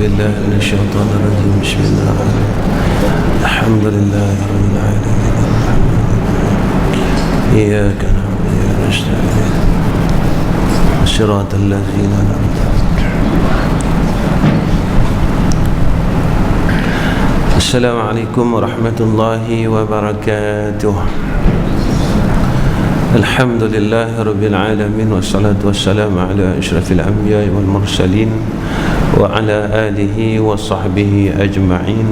بالله من الشيطان الرجيم. بسم الله الرحمن الرحيم. الحمد لله رب العالمين. إياك نعبد وإياك نستعين. صراط الذين أنعمت عليهم. السلام عليكم ورحمة الله وبركاته. الحمد لله رب العالمين، والصلاة والسلام على أشرف الأنبياء والمرسلين وعلى آله وصحبه أجمعين.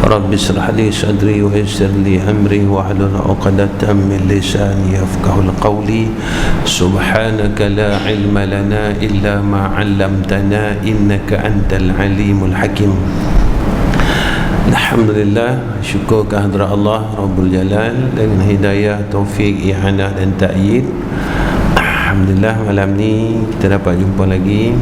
رب اشرح لي صدري ويسر لي أمري واحلل عقدة من لساني يفقهوا قولي. سبحانك لا علم لنا إلا ما علمتنا إنك أنت العليم الحكيم. Alhamdulillah, syukur kehadrat Allah Rabbul Jalal dengan hidayah, taufik, i'anah dan ta'yid. Alhamdulillah, malam ni kita dapat jumpa lagi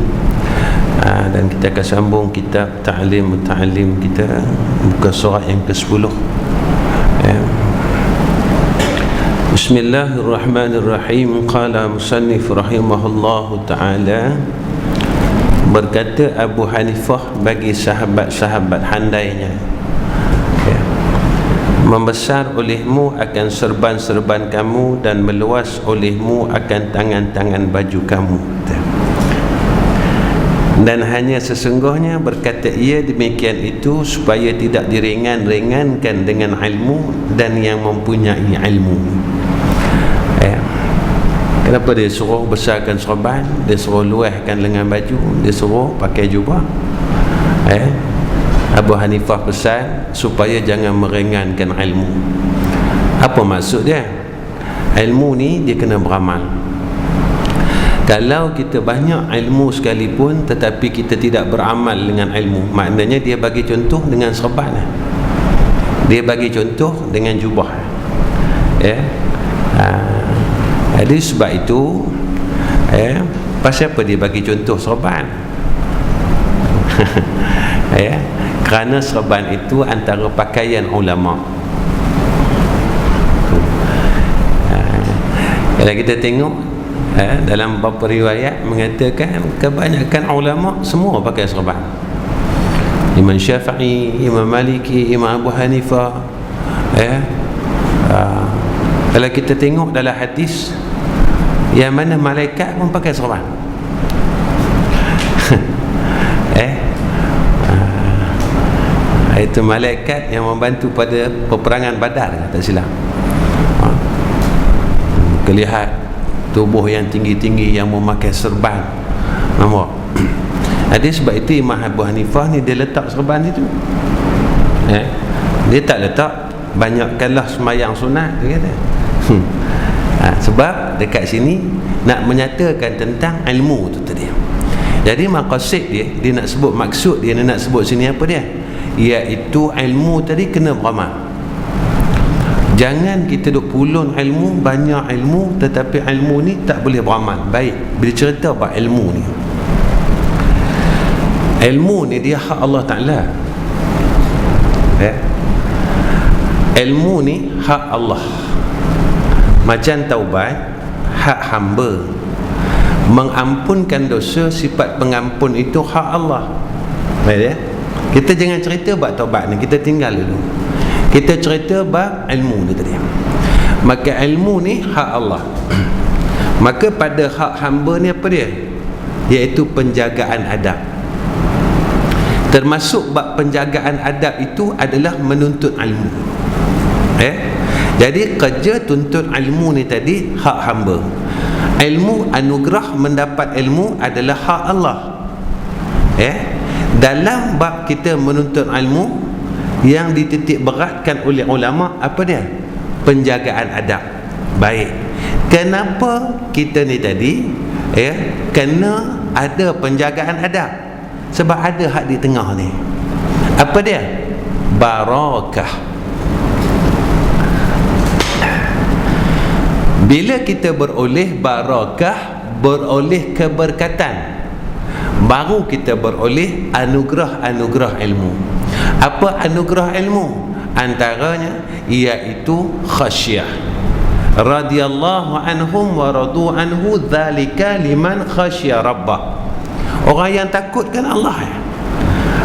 dan kita akan sambung kitab Ta'lim Muta'allim kita, muka surat yang ke-10. Bismillahirrahmanirrahim. Qala musannif rahimahullahu ta'ala, berkata Abu Hanifah bagi sahabat-sahabat handainya, membesar olehmu akan serban-serban kamu dan meluas olehmu akan tangan-tangan baju kamu. Dan hanya sesungguhnya berkata ia demikian itu supaya tidak diringan-ringankan dengan ilmu dan yang mempunyai ilmu. Kenapa dia suruh besarkan serban, dia suruh luahkan lengan baju, dia suruh pakai jubah? Abu Hanifah pesan supaya jangan meringankan ilmu. Apa maksud dia? Ilmu ni dia kena beramal. Kalau kita banyak ilmu sekalipun tetapi kita tidak beramal dengan ilmu, maknanya dia bagi contoh dengan serban, dia bagi contoh dengan jubah. Jadi sebab itu pasal apa dia bagi contoh serban? Kerana serban itu antara pakaian ulama. Kalau kita tengok dalam beberapa riwayat mengatakan kebanyakan ulama semua pakai serban. Imam Syafi'i, Imam Maliki, Imam Abu Hanifah. Kalau kita tengok dalam hadis, yang mana malaikat pun pakai serban. Itu malaikat yang membantu pada peperangan Badar, tak silap. Kelihat tubuh yang tinggi-tinggi yang memakai serban. Nampak? Jadi sebab itu Imam Abu Hanifah ni dia letak serban itu. Dia tak letak banyakkanlah sembahyang sunat, dia kata. Sebab dekat sini nak menyatakan tentang ilmu tu tadi. Jadi maqasid dia nak sebut, maksud dia nak sebut sini apa dia? Iaitu ilmu tadi kena beramal. Jangan kita duk pulun ilmu, banyak ilmu tetapi ilmu ni tak boleh beramal. Baik, bila cerita apa ilmu ni, ilmu ni dia hak Allah Ta'ala. Ilmu ni hak Allah. Macam taubat, hak hamba. Mengampunkan dosa, sifat pengampun itu hak Allah. Baik ya? Kita jangan cerita bab taubat ni, kita tinggal dulu. Kita cerita bab ilmu ni tadi. Maka ilmu ni hak Allah. Maka pada hak hamba ni apa dia? Iaitu penjagaan adab. Termasuk bab penjagaan adab itu adalah menuntut ilmu. Jadi kerja tuntut ilmu ni tadi hak hamba. Ilmu, anugerah mendapat ilmu adalah hak Allah. Dalam bab kita menuntut ilmu, yang dititik beratkan oleh ulama apa dia? Penjagaan adab. Baik, kenapa kita ni tadi kena ada penjagaan adab? Sebab ada hak di tengah ni. Apa dia? Barakah. Bila kita beroleh barakah, beroleh keberkatan, baru kita beroleh anugerah-anugerah ilmu. Apa anugerah ilmu? Antaranya iaitu khasyah. Radhiyallahu anhum wa radu anhu, dzalika liman khasyya rabbah. Orang yang takutkan Allah.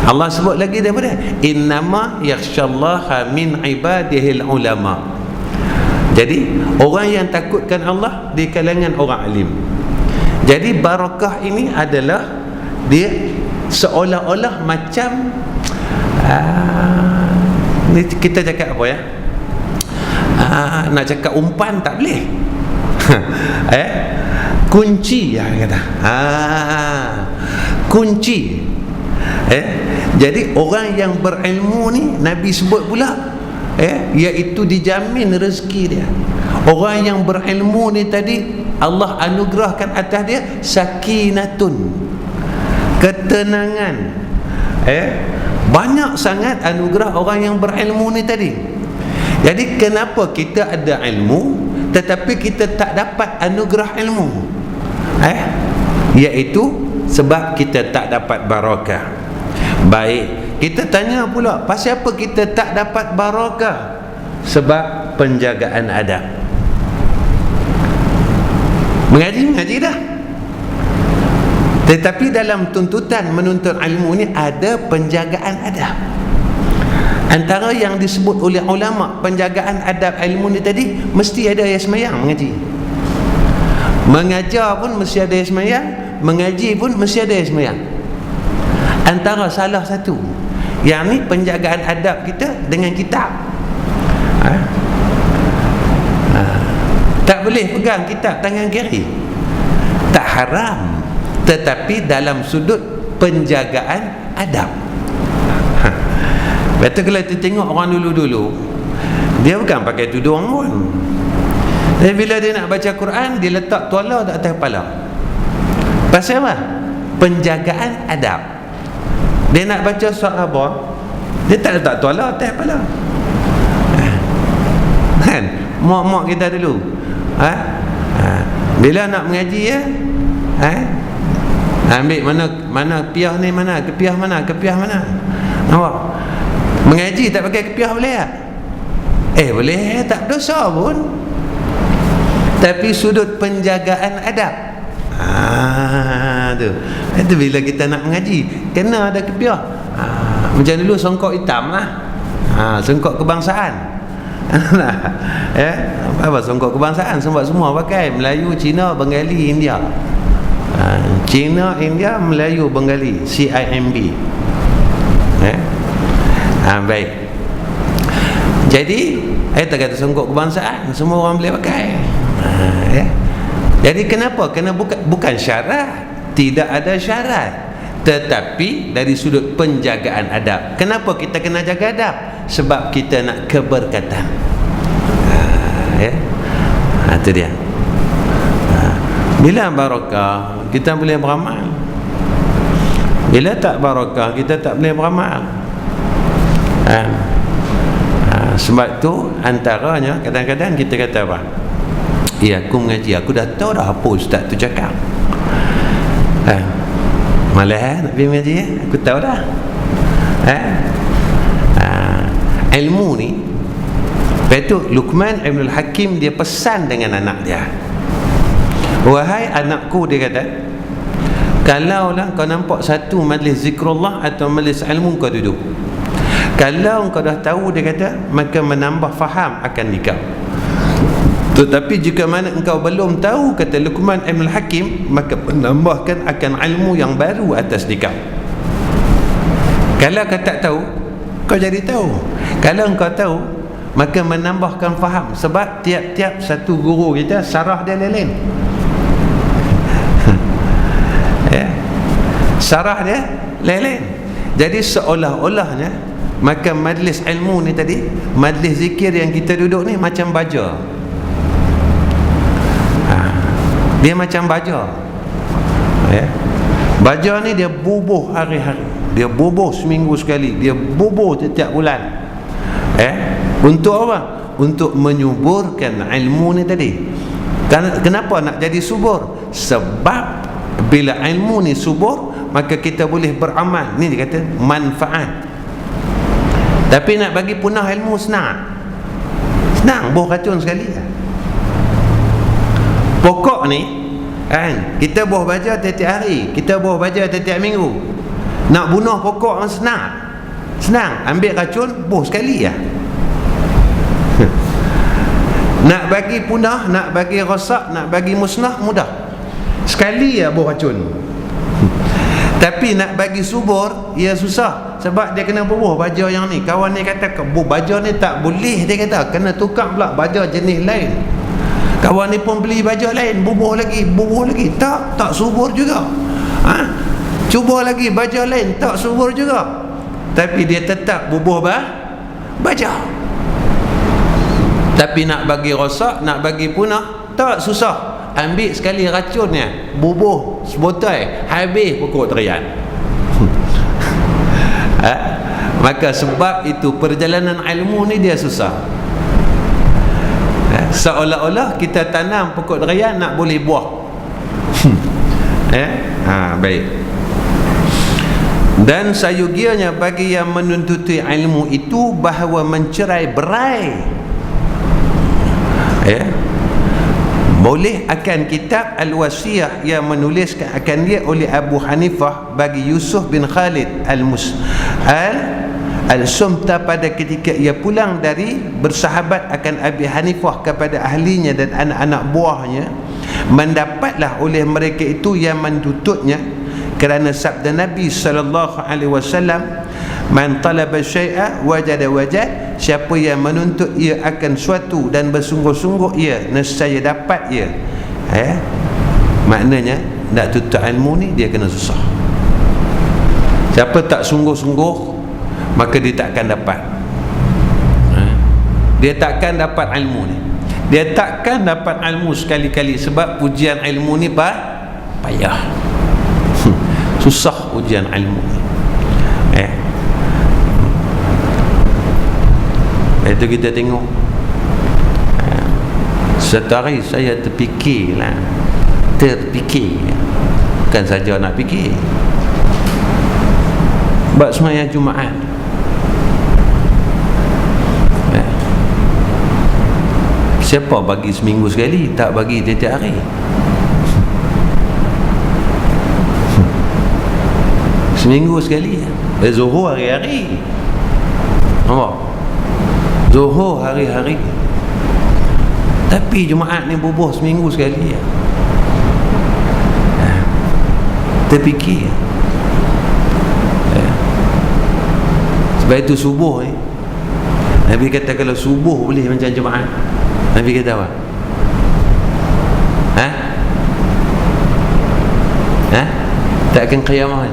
Allah sebut lagi daripada innama yakhsyallaha min ibadihil ulama. Jadi orang yang takutkan Allah di kalangan orang alim. Jadi barakah ini adalah dia seolah-olah macam kita cakap apa ya, nak cakap umpan tak boleh. Kunci ya kata. Kunci. Jadi orang yang berilmu ni Nabi sebut pula iaitu dijamin rezeki dia. Orang yang berilmu ni tadi Allah anugerahkan atas dia sakinatun, ketenangan. Banyak sangat anugerah orang yang berilmu ni tadi. Jadi kenapa kita ada ilmu tetapi kita tak dapat anugerah ilmu? Iaitu sebab kita tak dapat barakah. Baik, kita tanya pula, pasal apa kita tak dapat barakah? Sebab penjagaan adab. Mengaji dah, tetapi dalam tuntutan menuntut ilmu ni ada penjagaan adab. Antara yang disebut oleh ulama penjagaan adab ilmu ni tadi, mesti ada yang semayang mengaji. Mengajar pun mesti ada yang semayang, mengaji pun mesti ada yang semayang. Antara salah satu yang ni penjagaan adab kita dengan kitab. Tak boleh pegang kitab tangan kiri, tak haram, tetapi dalam sudut penjagaan adab. Betul. Kalau kita tengok orang dulu-dulu, dia bukan pakai tudung pun, tapi bila dia nak baca Quran, dia letak tuala di atas kepala. Pasal apa? Penjagaan adab. Dia nak baca surat apa, dia tak letak tuala atas kepala. Kan? Mak-mak kita dulu, bila nak mengaji ya, ambil mana kepiah ni, mana kepiah mana. Nampak? Mengaji tak pakai kepiah boleh tak? Boleh, tak dosa pun. Tapi sudut penjagaan adab, itu bila kita nak mengaji kena ada kepiah. Macam dulu songkok hitam lah, songkok kebangsaan. Apa songkok kebangsaan? Sebab semua pakai Melayu, Cina, Bengali, India. Cina, India, Melayu, Bengali, CIMB. Baik. Jadi tak kata songkok kebangsaan, semua orang boleh pakai. Jadi kenapa? Kerana bukan syarat, tidak ada syarat, tetapi dari sudut penjagaan adab. Kenapa kita kena jaga adab? Sebab kita nak keberkatan. Itu dia. Bila barakah, kita boleh beramal. Bila tak barakah, kita tak boleh beramal. Sebab tu antaranya kadang-kadang kita kata apa? Aku mengaji, aku dah tahu dah apa ustaz tu cakap. Malah nak pergi mengaji, aku tahu dah. Ilmu ni, lepas tu Luqman Ibn Al-Hakim dia pesan dengan anak dia, wahai anakku, dia kata, kalaulah kau nampak satu majlis zikrullah atau majlis ilmu, kau duduk. Kalau kau dah tahu, dia kata, maka menambah faham akan nikah. Tetapi jika mana engkau belum tahu, kata Luqman Ibn Al-Hakim, maka menambahkan akan ilmu yang baru atas nikah. Kalau kau tak tahu, kau jadi tahu. Kalau engkau tahu, maka menambahkan faham. Sebab tiap-tiap satu guru kita syarah dia lain-lain. Syarah dia lain-lain. Jadi seolah-olahnya, maka majlis ilmu ni tadi, majlis zikir yang kita duduk ni macam baja. Dia macam baja. Baja ni dia bubuh hari-hari, dia bubuh seminggu sekali, dia bubuh setiap bulan. Untuk apa? Untuk menyuburkan ilmu ni tadi. Kenapa nak jadi subur? Sebab bila ilmu ni subur, maka kita boleh beramal. Ni dia kata manfaat. Tapi nak bagi punah ilmu senang, buah racun sekali. Pokok ni kan, kita buah baja tiap-tiap hari, kita buah baja tiap-tiap minggu. Nak bunuh pokok senang, ambil racun buh sekali ya. Nak bagi punah, nak bagi rosak, nak bagi musnah mudah, sekali ya buh racun. Tapi nak bagi subur ia susah, sebab dia kena bubuh baja yang ni. Kawan ni kata baja ni tak boleh, dia kata kena tukar pula baja jenis lain. Kawan ni pun beli baja lain, bubuh lagi, tak subur juga. Cuba lagi baja lain, tak subur juga. Tapi dia tetap bubuh baja. Tapi nak bagi rosak, nak bagi punah, tak, susah. Ambil sekali racunnya, bubuh sebotol, habis pokok terian. Maka sebab itu perjalanan ilmu ni dia susah. Seolah-olah kita tanam pokok terian nak boleh buah. Baik. Dan sayugianya bagi yang menuntuti ilmu itu bahawa mencerai berai boleh akan kitab Al-Wasiyah yang menuliskan akan dia oleh Abu Hanifah bagi Yusuf bin Khalid Al-Sumta pada ketika ia pulang dari bersahabat akan Abi Hanifah kepada ahlinya dan anak-anak buahnya, mendapatlah oleh mereka itu yang menuntutnya kerana sabda Nabi SAW, man talaba syai'a wajada wajad, siapa yang menuntut ia akan suatu dan bersungguh-sungguh ia nescaya dapat ia. Maknanya nak tuntut ilmu ni dia kena susah. Siapa tak sungguh-sungguh maka dia takkan dapat. Dia takkan dapat ilmu ni. Dia takkan dapat ilmu sekali-kali, sebab ujian ilmu ni payah. Susah ujian ilmu ni. Itu kita tengok. Satu hari saya terfikir, bukan saja nak fikir, buat sembahyang Jumaat. Siapa bagi seminggu sekali, tak bagi tiap-tiap hari. Seminggu sekali. Zuhur hari-hari, Zuhur hari-hari, tapi Jumaat ni bubuh seminggu sekali. Terfikir. Sebab itu subuh ni Nabi kata kalau subuh boleh macam Jumaat, Nabi kata apa? Takkan qiyamah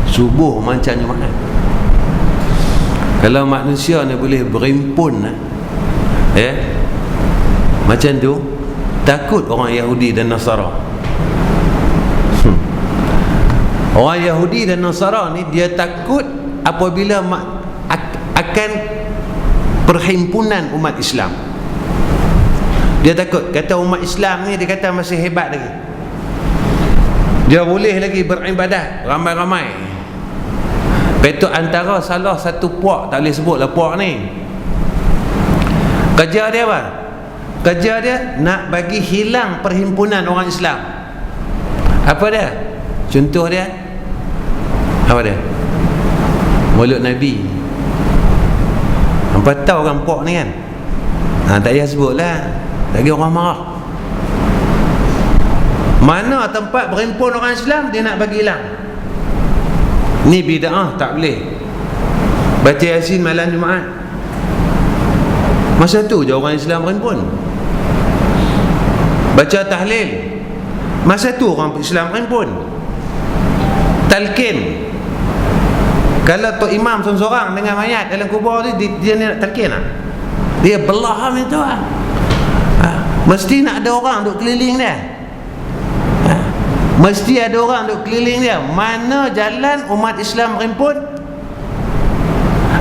subuh macam Jumaat. Kalau manusia ni boleh berimpun macam tu, takut orang Yahudi dan Nasara. Orang Yahudi dan Nasara ni dia takut apabila akan perhimpunan umat Islam. Dia takut, kata umat Islam ni dia kata masih hebat lagi, dia boleh lagi beribadat ramai-ramai. Betul, antara salah satu puak, tak boleh sebutlah puak ni, kerja dia apa? Kerja dia nak bagi hilang perhimpunan orang Islam. Apa dia? Contoh dia apa dia? Maulud Nabi. Hampa tahu kan puak ni kan? Tak payah sebutlah, lagi orang marah. Mana tempat berhimpun orang Islam dia nak bagi hilang. Ni bid'ah, tak boleh baca Yasin malam Jumaat. Masa tu je orang Islam berhimpun. Baca tahlil, masa tu orang Islam berhimpun. Talqin, kalau Tok Imam seorang dengan mayat dalam kubur tu, dia nak talqin dia belah itu mesti nak ada orang duk keliling dia. Mesti ada orang duk keliling dia. Mana jalan umat Islam berhimpun,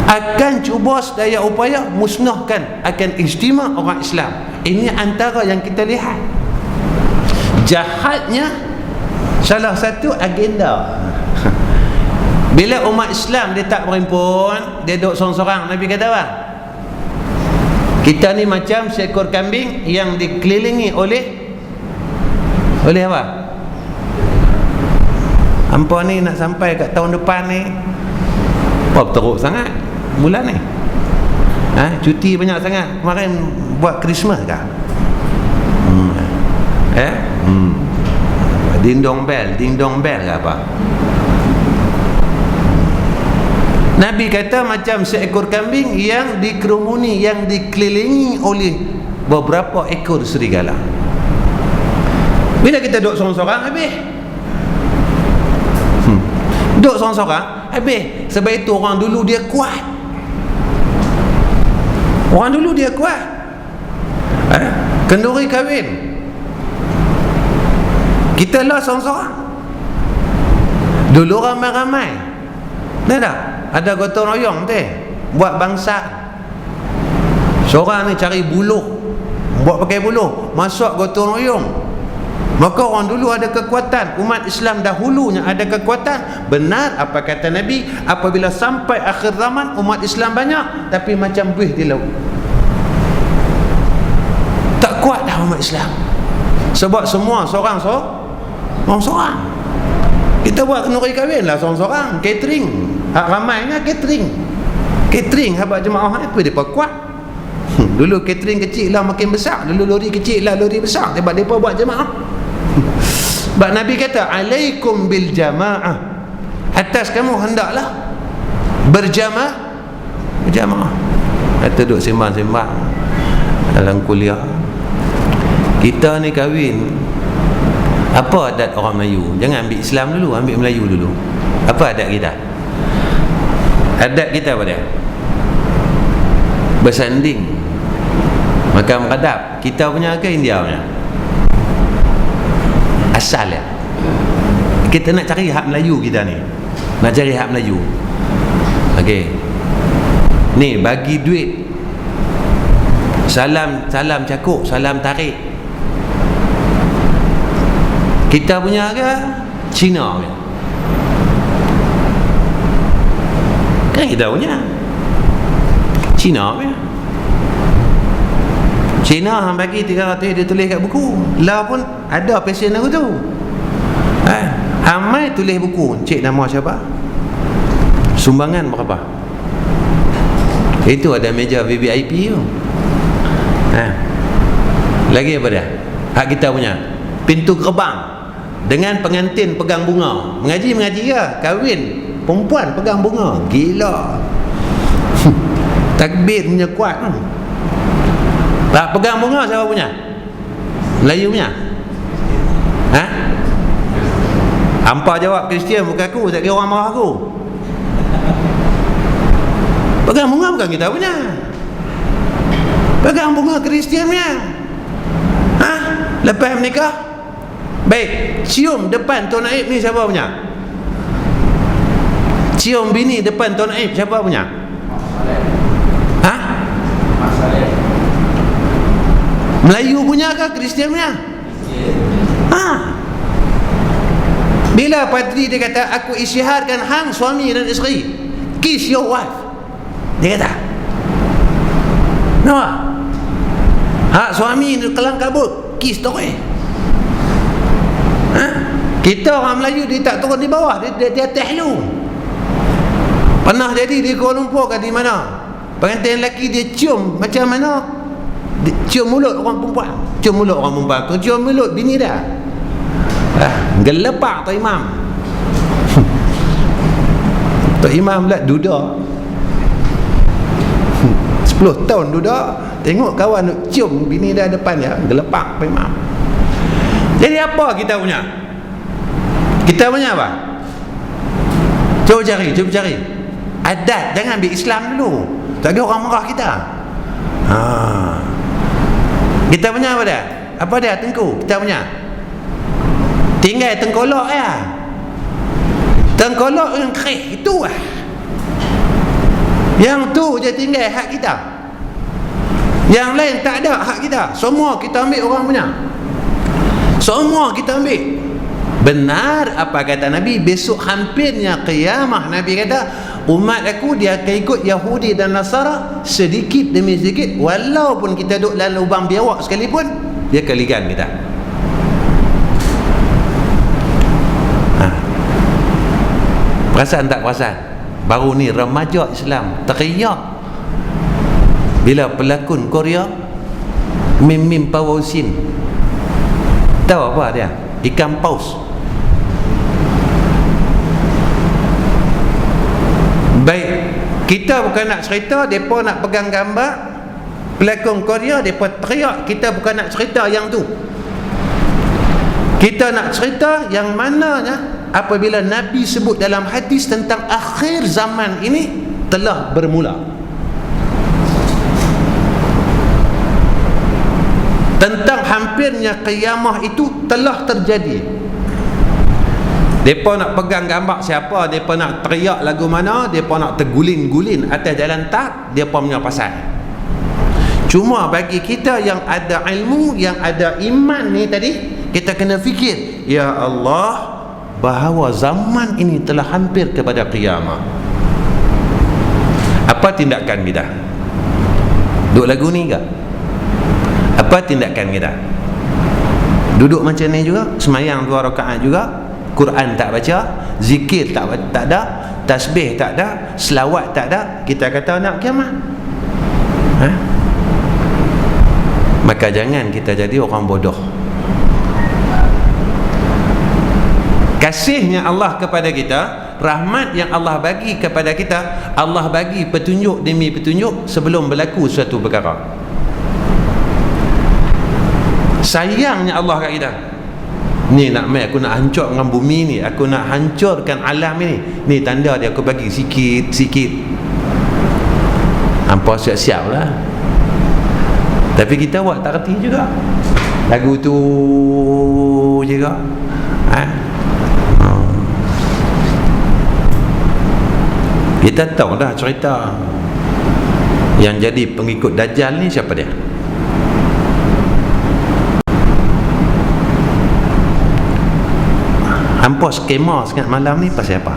akan cuba sedaya upaya musnahkan akan ijtima orang Islam. Ini antara yang kita lihat. Jahatnya salah satu agenda. Bila umat Islam dia tak berhimpun, dia duduk sorang-sorang, Nabi kata apa? Kita ni macam seekor kambing yang dikelilingi oleh apa? Hampa ni nak sampai kat tahun depan ni apa teruk sangat bulan ni. Cuti banyak sangat. Kemarin buat Christmas kah? Ding dong bell ke apa? Nabi kata macam seekor kambing yang dikerumuni, yang dikelilingi oleh beberapa ekor serigala. Bila kita duduk sorang-sorang habis. Duduk sorang-sorang habis. Sebab itu orang dulu dia kuat. Orang dulu dia kuat. Kenduri kahwin, kita lah sorang-sorang. Dulu ramai-ramai. Tak? Ada gotong royong buat bangsa. Seorang ni cari buluh, buat pakai buluh, masuk gotong royong. Maka orang dulu ada kekuatan. Umat Islam dahulunya ada kekuatan. Benar apa kata Nabi, apabila sampai akhir zaman umat Islam banyak tapi macam buih di laut. Tak kuat dah umat Islam. Sebab semua seorang kita buat kenduri kahwin lah seorang-seorang. Catering, ramainya catering habaq jemaah itu depa kuat. Dulu catering kecil lah makin besar, dulu lori kecil lah lori besar, sebab depa buat jemaah. Sebab Nabi kata alaikum bil jamaah, atas kamu hendaklah berjamaah. Kata duduk sembang-sembang dalam kuliah, kita ni kahwin apa adat orang Melayu? Jangan ambil Islam dulu, ambil Melayu dulu. Apa adat kita? Adat kita apa dia? Bersanding, makan menghadap. Kita punya ke India punya? Asal ya. Kita nak cari hak Melayu kita ni. Nak cari hak Melayu. Okey. Ni bagi duit. Salam cakuk, salam tarik. Kita punya ke Cina punya? Kan kita punya Cina punya. Cina hang bagi 300 dia tulis kat buku. Lah pun ada pasien aku tu. Hamai tulis buku, cik nama siapa? Sumbangan berapa? Itu ada meja VVIP tu. Lagi apa dia? Hak kita punya pintu gerbang dengan pengantin pegang bunga. Mengaji ya, kahwin perempuan pegang bunga. Gila. Takbir punya kuat. Tak pegang bunga siapa punya? Melayu punya? Hampa jawab Kristian bukan aku, tak kira orang marah aku. Pegang bunga bukan kita punya. Pegang bunga Kristian punya. Lepas menikah, baik, cium depan Tuan Aib ni siapa punya? Cium bini depan Tuan Aib siapa punya? Melayu punya ke Kristian punya? Bila padri dia kata aku isyiharkan hang suami dan isteri, kiss your wife, dia kata no, hak suami kelang kabut, kiss tu kita orang Melayu dia tak turun di bawah, dia atas lu. Pernah jadi di Kuala Lumpur ke di mana, pengantin lelaki dia cium macam mana, cium mulut orang perempuan, cium mulut bini dah. Gelepak Tok Imam. Tok Imam pula duda 10 tahun duda, tengok kawan cium bini dah depan dia, gelepak Tok Imam. Jadi apa kita punya? Kita punya apa? Cuba cari adat. Jangan ambil Islam dulu, tak ada orang marah kita. Kita punya apa dia? Apa dia tengku? Kita punya tinggal tengkolok ya. Tengkolok yang kerih itu lah. Yang tu je tinggal hak kita. Yang lain tak ada hak kita. Semua kita ambil orang punya. Semua kita ambil. Benar apa kata Nabi, besok hampirnya qiyamah, Nabi kata umat aku dia akan ikut Yahudi dan Nasara sedikit demi sedikit, walaupun kita duduk dalam lubang biawak sekalipun dia keligan kita. Perasan tak perasan? Baru ni remaja Islam teriak bila pelakon Korea mim pausin. Tahu apa dia? Ikan paus. Baik, kita bukan nak cerita, mereka nak pegang gambar pelakon Korea, mereka teriak. Kita bukan nak cerita yang tu. Kita nak cerita yang mananya apabila Nabi sebut dalam hadis tentang akhir zaman ini telah bermula, tentang hampirnya qiyamah itu telah terjadi. Mereka nak pegang gambar siapa, mereka nak teriak lagu mana, mereka nak tergulin-gulin atas jalan tak, mereka punya pasal. Cuma bagi kita yang ada ilmu, yang ada iman ni tadi, kita kena fikir, ya Allah, bahawa zaman ini telah hampir kepada qiyamah. Apa tindakan kita? Duk lagu ni ke? Apa tindakan kita? Duduk macam ni juga, semayang 2 rakaat juga, Quran tak baca, zikir tak ada, tasbih tak ada, selawat tak ada, kita kata nak kiamat. Maka jangan kita jadi orang bodoh. Kasihnya Allah kepada kita, rahmat yang Allah bagi kepada kita, Allah bagi petunjuk demi petunjuk sebelum berlaku suatu perkara. Sayangnya Allah kat kita, ni nak mai aku nak hancur dengan bumi ni, aku nak hancurkan alam ni, ni tanda dia aku bagi sikit-sikit. Hampa siap-siap lah. Tapi kita buat tak reti juga, lagu tu juga. Kita tahu dah cerita yang jadi pengikut Dajjal ni siapa dia. Hampa skema sangat malam ni pasal apa?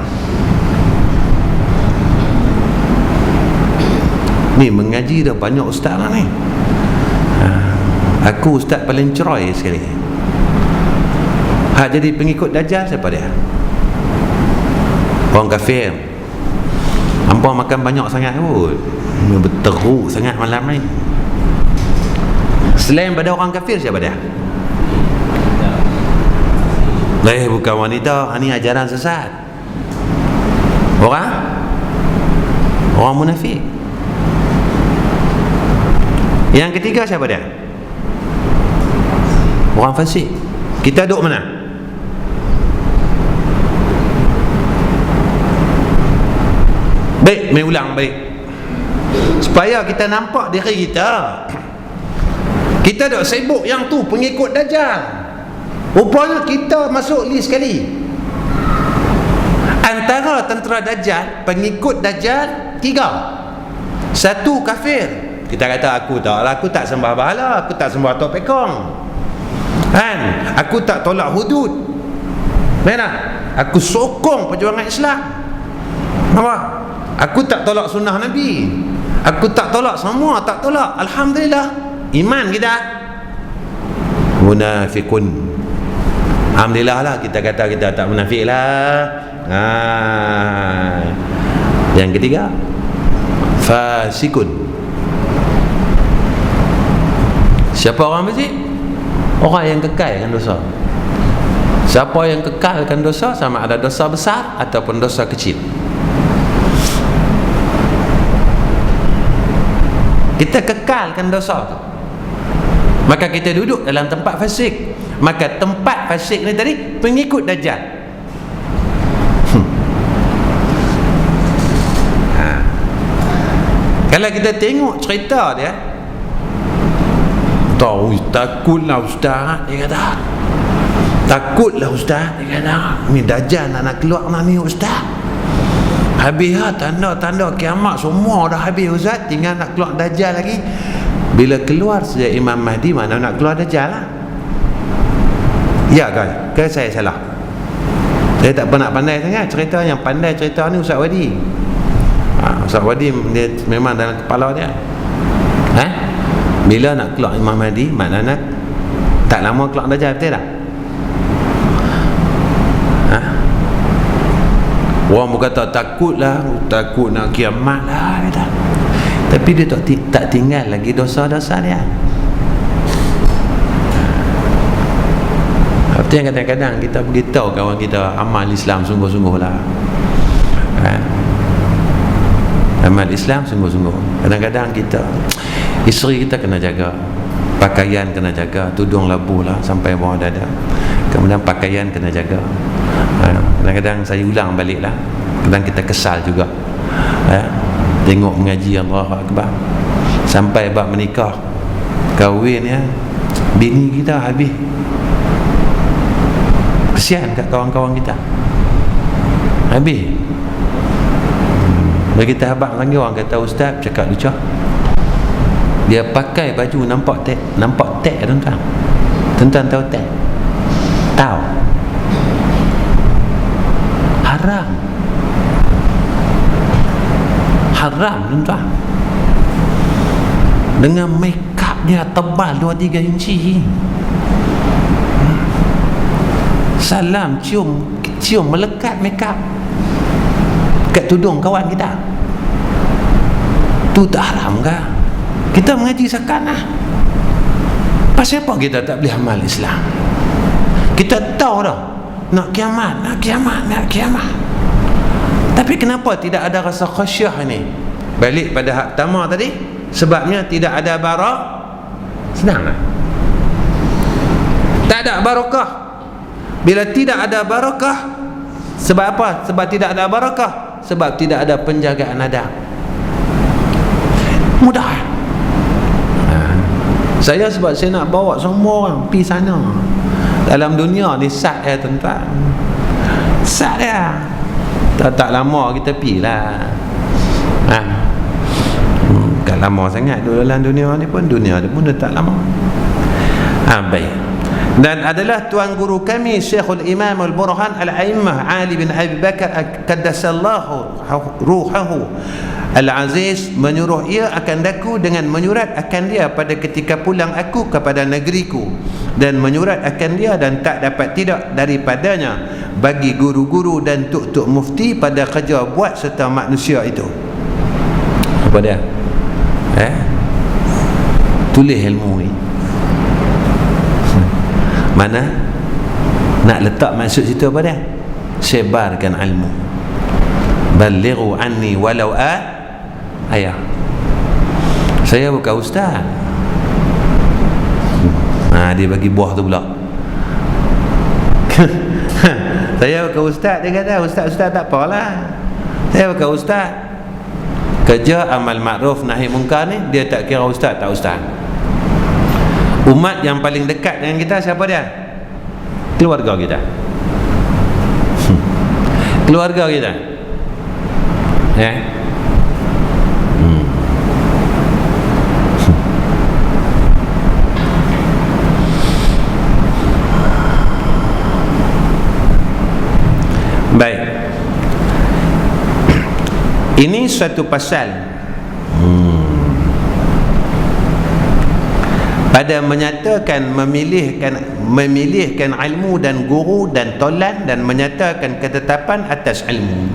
Ni mengaji dah banyak ustaz lah ni. Aku ustaz paling cerai sekali. Hak jadi pengikut Dajjal siapa dia? Orang kafir. Hampa makan banyak sangat kot, berteruk sangat malam ni. Selain pada orang kafir siapa dia? Bukan wanita. Ini ajaran sesat. Orang munafik. Yang ketiga siapa dia? Orang fasik. Kita duduk mana? Baik, mai ulang baik, supaya kita nampak diri kita. Kita duk sibuk yang tu pengikut Dajjal. Rupanya kita masuk list sekali. Antara tentera Dajjal, pengikut Dajjal 3. 1 kafir. Kita kata aku tak sembah bahala, aku tak sembah tok pekong, aku tak tolak hudud, mana? Aku sokong perjuangan Islam. Nampak? Aku tak tolak sunnah Nabi, aku tak tolak semua, tak tolak. Alhamdulillah, iman kita. Munafikun. Alhamdulillah lah, kita kata kita tak munafik lah. Yang ketiga, fasikun. Siapa orang fasik? Orang yang kekalkan dosa. Siapa yang kekalkan dosa, sama ada dosa besar ataupun dosa kecil. Kita kekalkan dosa tu, maka kita duduk dalam tempat fasik. Maka tempat fasik ni tadi pengikut Dajjal. Kalau kita tengok cerita dia, tahu takutlah ustaz, dia kata. Takutlah ustaz, dia kata. Ni Dajjal nak keluar ni ustaz. Habis tanda-tanda kiamat semua dah habis ustaz, tinggal nak keluar Dajjal lagi. Bila keluar saja Imam Mahdi, mana nak keluar Dajjal lah. Ya kan? Ke saya salah? Saya tak pernah pandai sangat cerita. Yang pandai cerita ni Ustaz Wadi. Ustaz Wadi dia memang dalam kepala dia. Bila nak keluar Imam Mahdi, maknanya tak lama keluar Dajjal, betul tak? Orang berkata takut nak kiamat lah kata. Tapi dia tak tinggal lagi dosa-dosa dia. Itu yang kadang-kadang kita beritahu kawan kita amal Islam sungguh-sungguh lah. Amal Islam sungguh-sungguh. Kadang-kadang kita, isteri kita kena jaga, pakaian kena jaga, tudung labuh lah sampai bawah dada. Kemudian pakaian kena jaga. Kadang-kadang saya ulang balik lah, kadang kita kesal juga tengok mengaji Allahu Akbar sampai bab menikah kahwin ya, bini kita habis. Kesian kat kawan-kawan kita, habis. Bila kita habaq lagi, orang kata ustaz cakap lucu, dia pakai baju nampak tek tuan-tuan. Tuan-tuan tahu tek? Tahu. Haram tuan-tuan. Dengan make up dia tebal 2-3 inci. Salam cium melekat make up kat tudung kawan kita. Tu tak haram ke? Kita mengaji sekarang lah. Pasal apa kita tak boleh amal Islam? Kita tahu dah nak kiamat. Tapi kenapa tidak ada rasa khasyah ni? Balik pada hak pertama tadi, sebabnya tidak ada barak. Senang lah. Tak ada barakah. Bila tidak ada barakah, sebab apa? Sebab tidak ada barakah, sebab tidak ada penjagaan adab. Mudah. Saya sebab saya nak bawa semua orang pergi sana. Dalam dunia ni sat ya tuan-tuan. Sat ya. Tak lama kita pergi lah. Tak lama sangat dalam dunia ni pun dah tak lama. Baik. Dan adalah tuan guru kami Syekhul Imam Al-Burhan Al-A'immah Ali bin Abi Bakar Qaddasallahu ruhahu Al-Aziz menyuruh ia akan daku dengan menyurat akan dia pada ketika pulang aku kepada negeriku, dan menyurat akan dia dan tak dapat tidak daripadanya bagi guru-guru dan tuk-tuk mufti pada kerja buat serta manusia itu. Apa dia? Tulis ilmu ni. Mana nak letak maksud situ apa dia? Sebarkan ilmu. Balighu anni walau ayah. Saya bukan ustaz. Dia bagi buah tu pula. Saya bukan ustaz. Dia kata ustaz tak apalah. Saya bukan ustaz. Kerja amal makruf nahi mungkar ni dia tak kira ustaz tak ustaz. Umat yang paling dekat dengan kita siapa dia? Keluarga kita. Keluarga kita. Baik. Ini suatu pasal pada menyatakan memilihkan ilmu dan guru dan tolan, dan menyatakan ketetapan atas ilmu.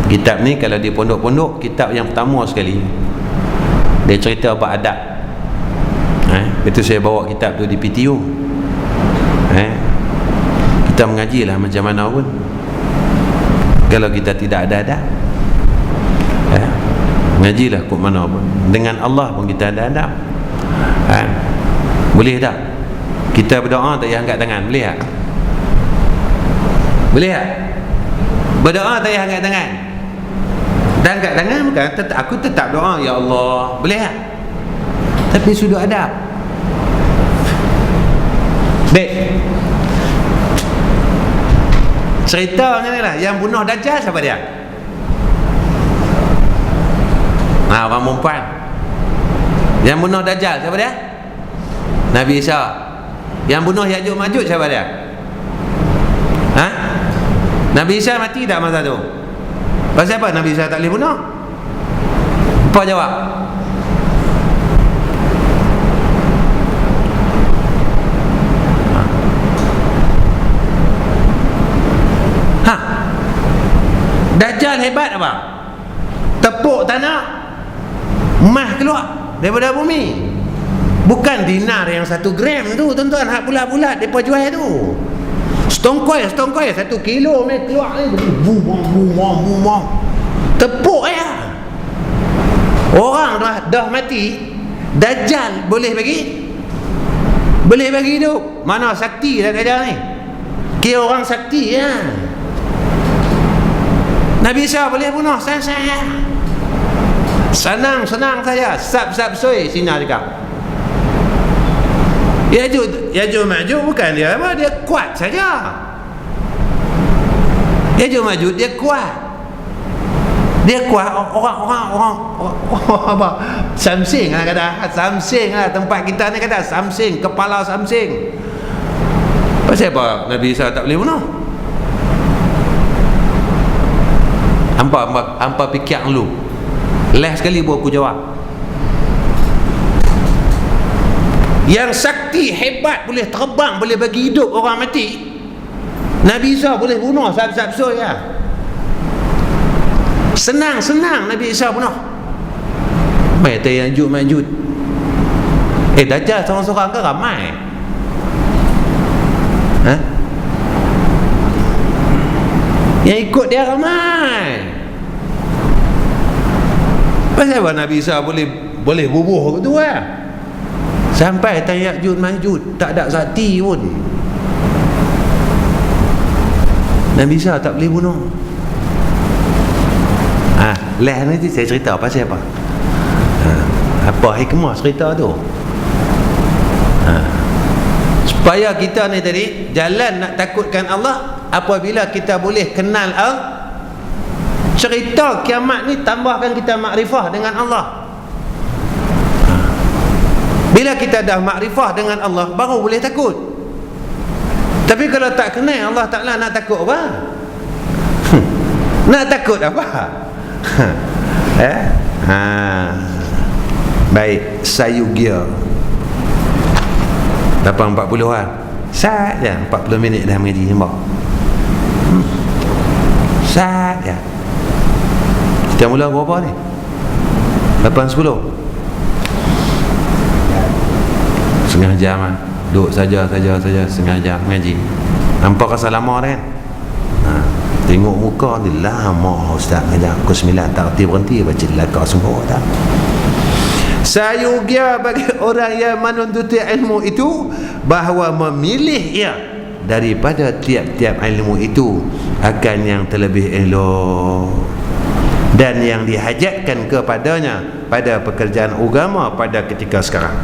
Kitab ni kalau di pondok-pondok, kitab yang pertama sekali dia cerita bab adab. Itu saya bawa kitab tu di PTU. Kita mengajilah macam mana pun kalau kita tidak ada adab. Mengajilah kok mana pun, dengan Allah pun kita ada adab. Boleh tak kita berdoa tak payah angkat tangan? Boleh tak? Boleh tak? Berdoa tak payah angkat tangan? Dan angkat tangan bukan aku tetap doa ya Allah. Boleh tak? Tapi sudut adab. Baik. Cerita macam ni lah. Yang bunuh Dajjal siapa dia? Orang perempuan. Yang bunuh Dajjal siapa dia? Nabi Isa. Yang bunuh Ya'juj Ma'juj siapa dia? Nabi Isa mati tak masa tu? Pasal apa Nabi Isa tak boleh bunuh? Apa jawab? Dajjal hebat apa? Tepuk tanah, emas keluar daripada bumi. Bukan dinar yang 1 gram tu tuan-tuan, hak bulat-bulat mereka jual tu. Stone coin 1 kilo ni keluar ni, bum. Tepuk ya. Orang dah mati, Dajjal boleh bagi hidup. Mana sakti dah Dajjal ni? Kira orang sakti ya. Nabi Isa boleh bunuh saya. Senang saja. Sab soi sinar dekat. Yajuj Majuj bukan dia apa, dia kuat saja. Yajuj Majuj dia kuat. Orang apa? Samsing lah kata. Samsing lah tempat kita ni kata. Samsing, kepala Samsing. Pasal apa Nabi Isa tak boleh bunuh? Hampa fikir dulu. Last sekali baru aku jawab. Yang sakti hebat, boleh terbang, boleh bagi hidup orang mati, Nabi Isa boleh bunuh sab-sab ya. Senang Nabi Isa bunuh. Mai Yajuj Majuj. Dajjal seorang-seorang ke ramai? Yang ikut dia ramai. Pasal apa Nabi Isa boleh bubuh begitu lah. Sampai Yajuj Majuj tak ada sakti pun, Nabi Isa tak boleh bunuh. Last nanti saya cerita pasal apa. Apa hikmah cerita tu? Supaya kita ni tadi jalan nak takutkan Allah apabila kita boleh kenal cerita kiamat ni, tambahkan kita makrifah dengan Allah. Bila kita dah makrifah dengan Allah, baru boleh takut. Tapi kalau tak kenal Allah Ta'ala, nak takut apa? Nak takut apa? Baik, Sayugya 8.40 Sat je, 40 minit dah mengaji nampak. Sat je. Kita mula berapa ni? 8.10 setengah jam lah. Duduk saja setengah jam mengaji. Nampak rasa lama kan? Tengok muka ni lama ustaz mengajar. Pukul 9 tak berhenti baca lakar semua tak. Sayugya bagi orang yang menuntut ilmu itu bahawa memilih ia daripada tiap-tiap ilmu itu akan yang terlebih elok dan yang dihajatkan kepadanya pada pekerjaan agama pada ketika sekarang.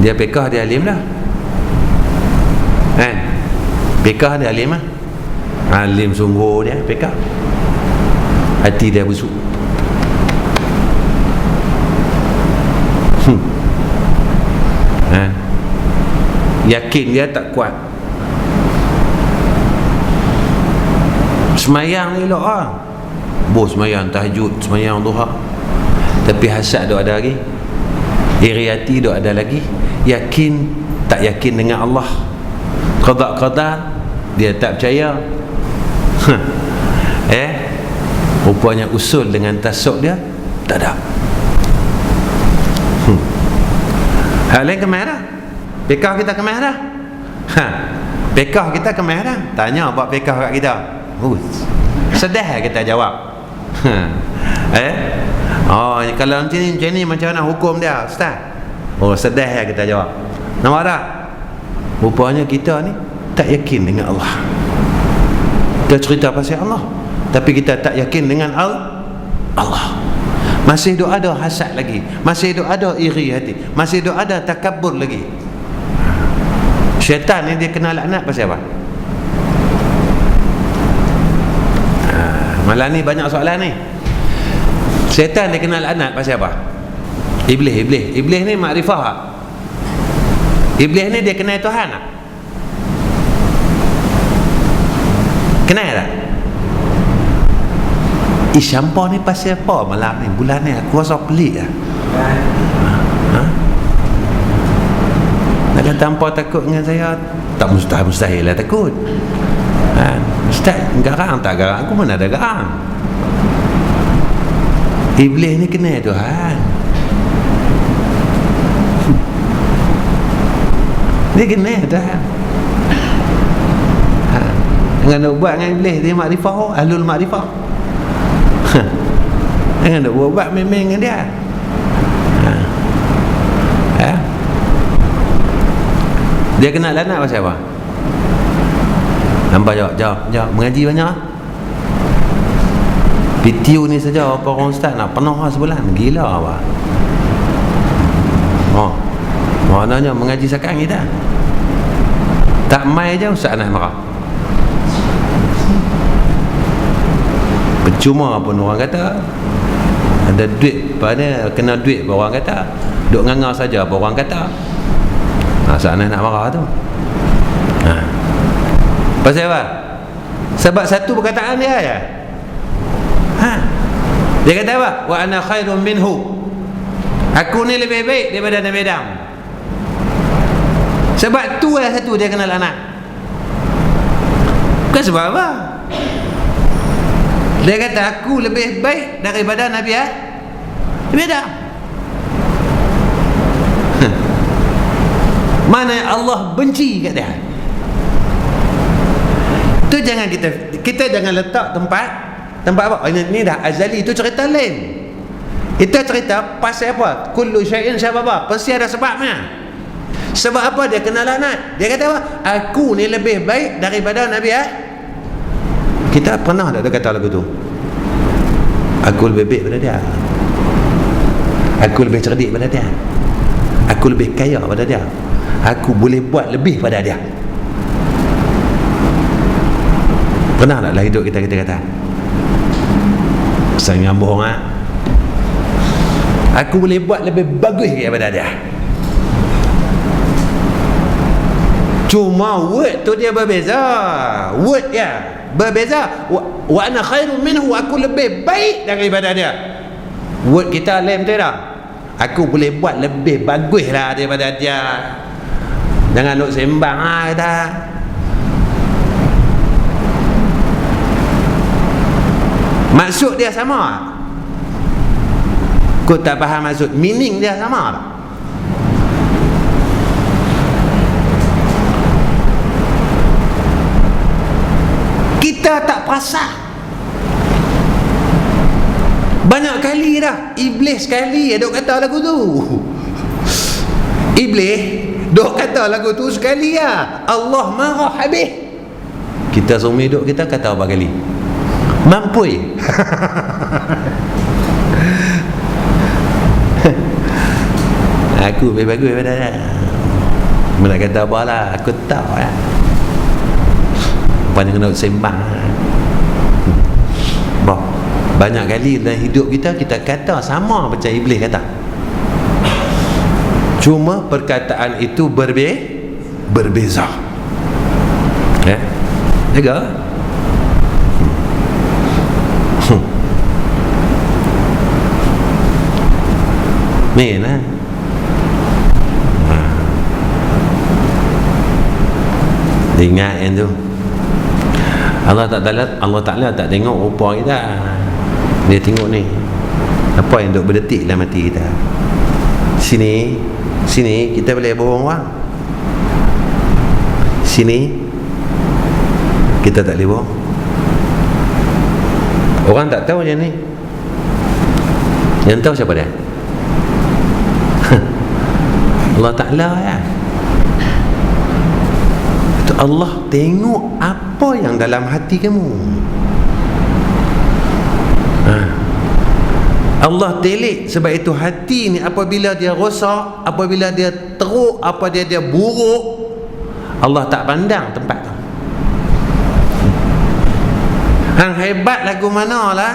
Dia pekah, dia alim dah kan? Pekah dia alim lah. Alim sungguh dia pekah. Hati dia busuk. Yakin dia tak kuat. Semayang ni elok lah. Bos semayang tahajud, semayang duha, tapi hasad tu ada lagi, iri hati tu ada lagi. Yakin tak yakin dengan Allah, qada dia tak percaya. Rupanya usul dengan tasawuf dia tak ada. Hal lain kemana dah? Pekah kita kemana dah? Pekah kita kemana dah? Tanya buat pekah kat kita. Sedih kita jawab. Kalau macam ni macam mana hukum dia ustaz? Sedih kita jawab. Nampak tak? Rupanya kita ni tak yakin dengan Allah. Kita cerita pasal Allah, tapi kita tak yakin dengan Allah. Masih ada hasad lagi, masih ada iri hati, masih ada takabur lagi. Syaitan ni dia kena laknat pasal apa? Malam ni banyak soalan ni. Syaitan dia kena laknat pasal apa? Iblis ni makrifah tak? Iblis ni dia kenal Tuhan tak? Kenal tak? Syampah ni pasal apa malam ni, bulan ni? Aku rasa pelik lah. Nak kata hampa takut dengan saya, Tak mustahil lah takut. Ustaz, garang tak garang? Aku mana ada garang? Iblis ni kena Tuhan. Dia kena Tuhan. Jangan nak buat dengan iblis. Dia makrifah, ahlul makrifah. Jangan nak buat main-main dengan dia. Dia kenal anak pasal apa? Nampak jawab. Mengaji banyak. PTU ni saja apa orang ustaz nak penuh sebulan. Gila apa? Maknanya mengaji sekarang kita. Tak mai je ustaz nak marah. Percuma pun orang kata. Ada duit pada kena duit pun orang kata. Duk nganga saja pun orang kata. Ustaz nak marah tu. Pasal apa? Sebab satu perkataan dia ya. Dia kata apa? Wa ana khairun minhu. Aku ni lebih baik daripada Nabi Adam. Sebab tu lah satu dia kenal anak. Bukan sebab apa? Dia kata aku lebih baik daripada Nabi Adam. Mana Allah benci kat dia. Tu jangan kita jangan letak tempat apa? Ini dah azali, itu cerita lain. Kita cerita pasal apa? Kullu syai'in sababa. Pasti ada sebabnya. Sebab apa dia kenal anak? Dia kata apa? Aku ni lebih baik daripada Nabi Kita pernah tak kata lagu tu? Aku lebih baik daripada dia. Aku lebih cerdik daripada dia. Aku lebih kaya daripada dia. Aku boleh buat lebih pada dia. Pernah tak lah hidup kita kata saya ngambung aku boleh buat lebih bagus daripada dia. Cuma word tu dia berbeza. Word dia berbeza. Wa ana khairun minhu. Aku lebih baik daripada dia. Word kita lain betul tak? Aku boleh buat lebih bagus lah daripada dia. Jangan nak sembang kata. Maksud dia sama. Kau tak faham maksud, meaning dia sama tak? Kita tak perasan. Banyak kali dah Iblis sekali duk kata lagu tu. Iblis duk kata lagu tu sekali lah. Allah marah habis. Kita semua hidup kita kata berapa kali? Mampui. Aku lebih bagus daripada dia. Mana kata apa lah, aku tahu lah. Banyak nak sembang. Banyak kali dalam hidup kita kata sama macam Iblis kata. Cuma perkataan itu berbeza. Jaga. Main lah. Ingat yang tu Allah Ta'ala tak tengok rupa kita. Dia tengok ni apa yang duk berdetik dalam hati kita. Sini kita boleh bohong orang. Sini kita tak boleh bohong. Orang tak tahu macam ni. Yang tahu siapa dia? Allah Ta'ala ya. Itu Allah tengok apa yang dalam hati kamu. Allah telik. Sebab itu hati ni apabila dia rosak, apabila dia teruk, apabila dia buruk, Allah tak pandang tempat tu. Hang hebat lagu mana lah,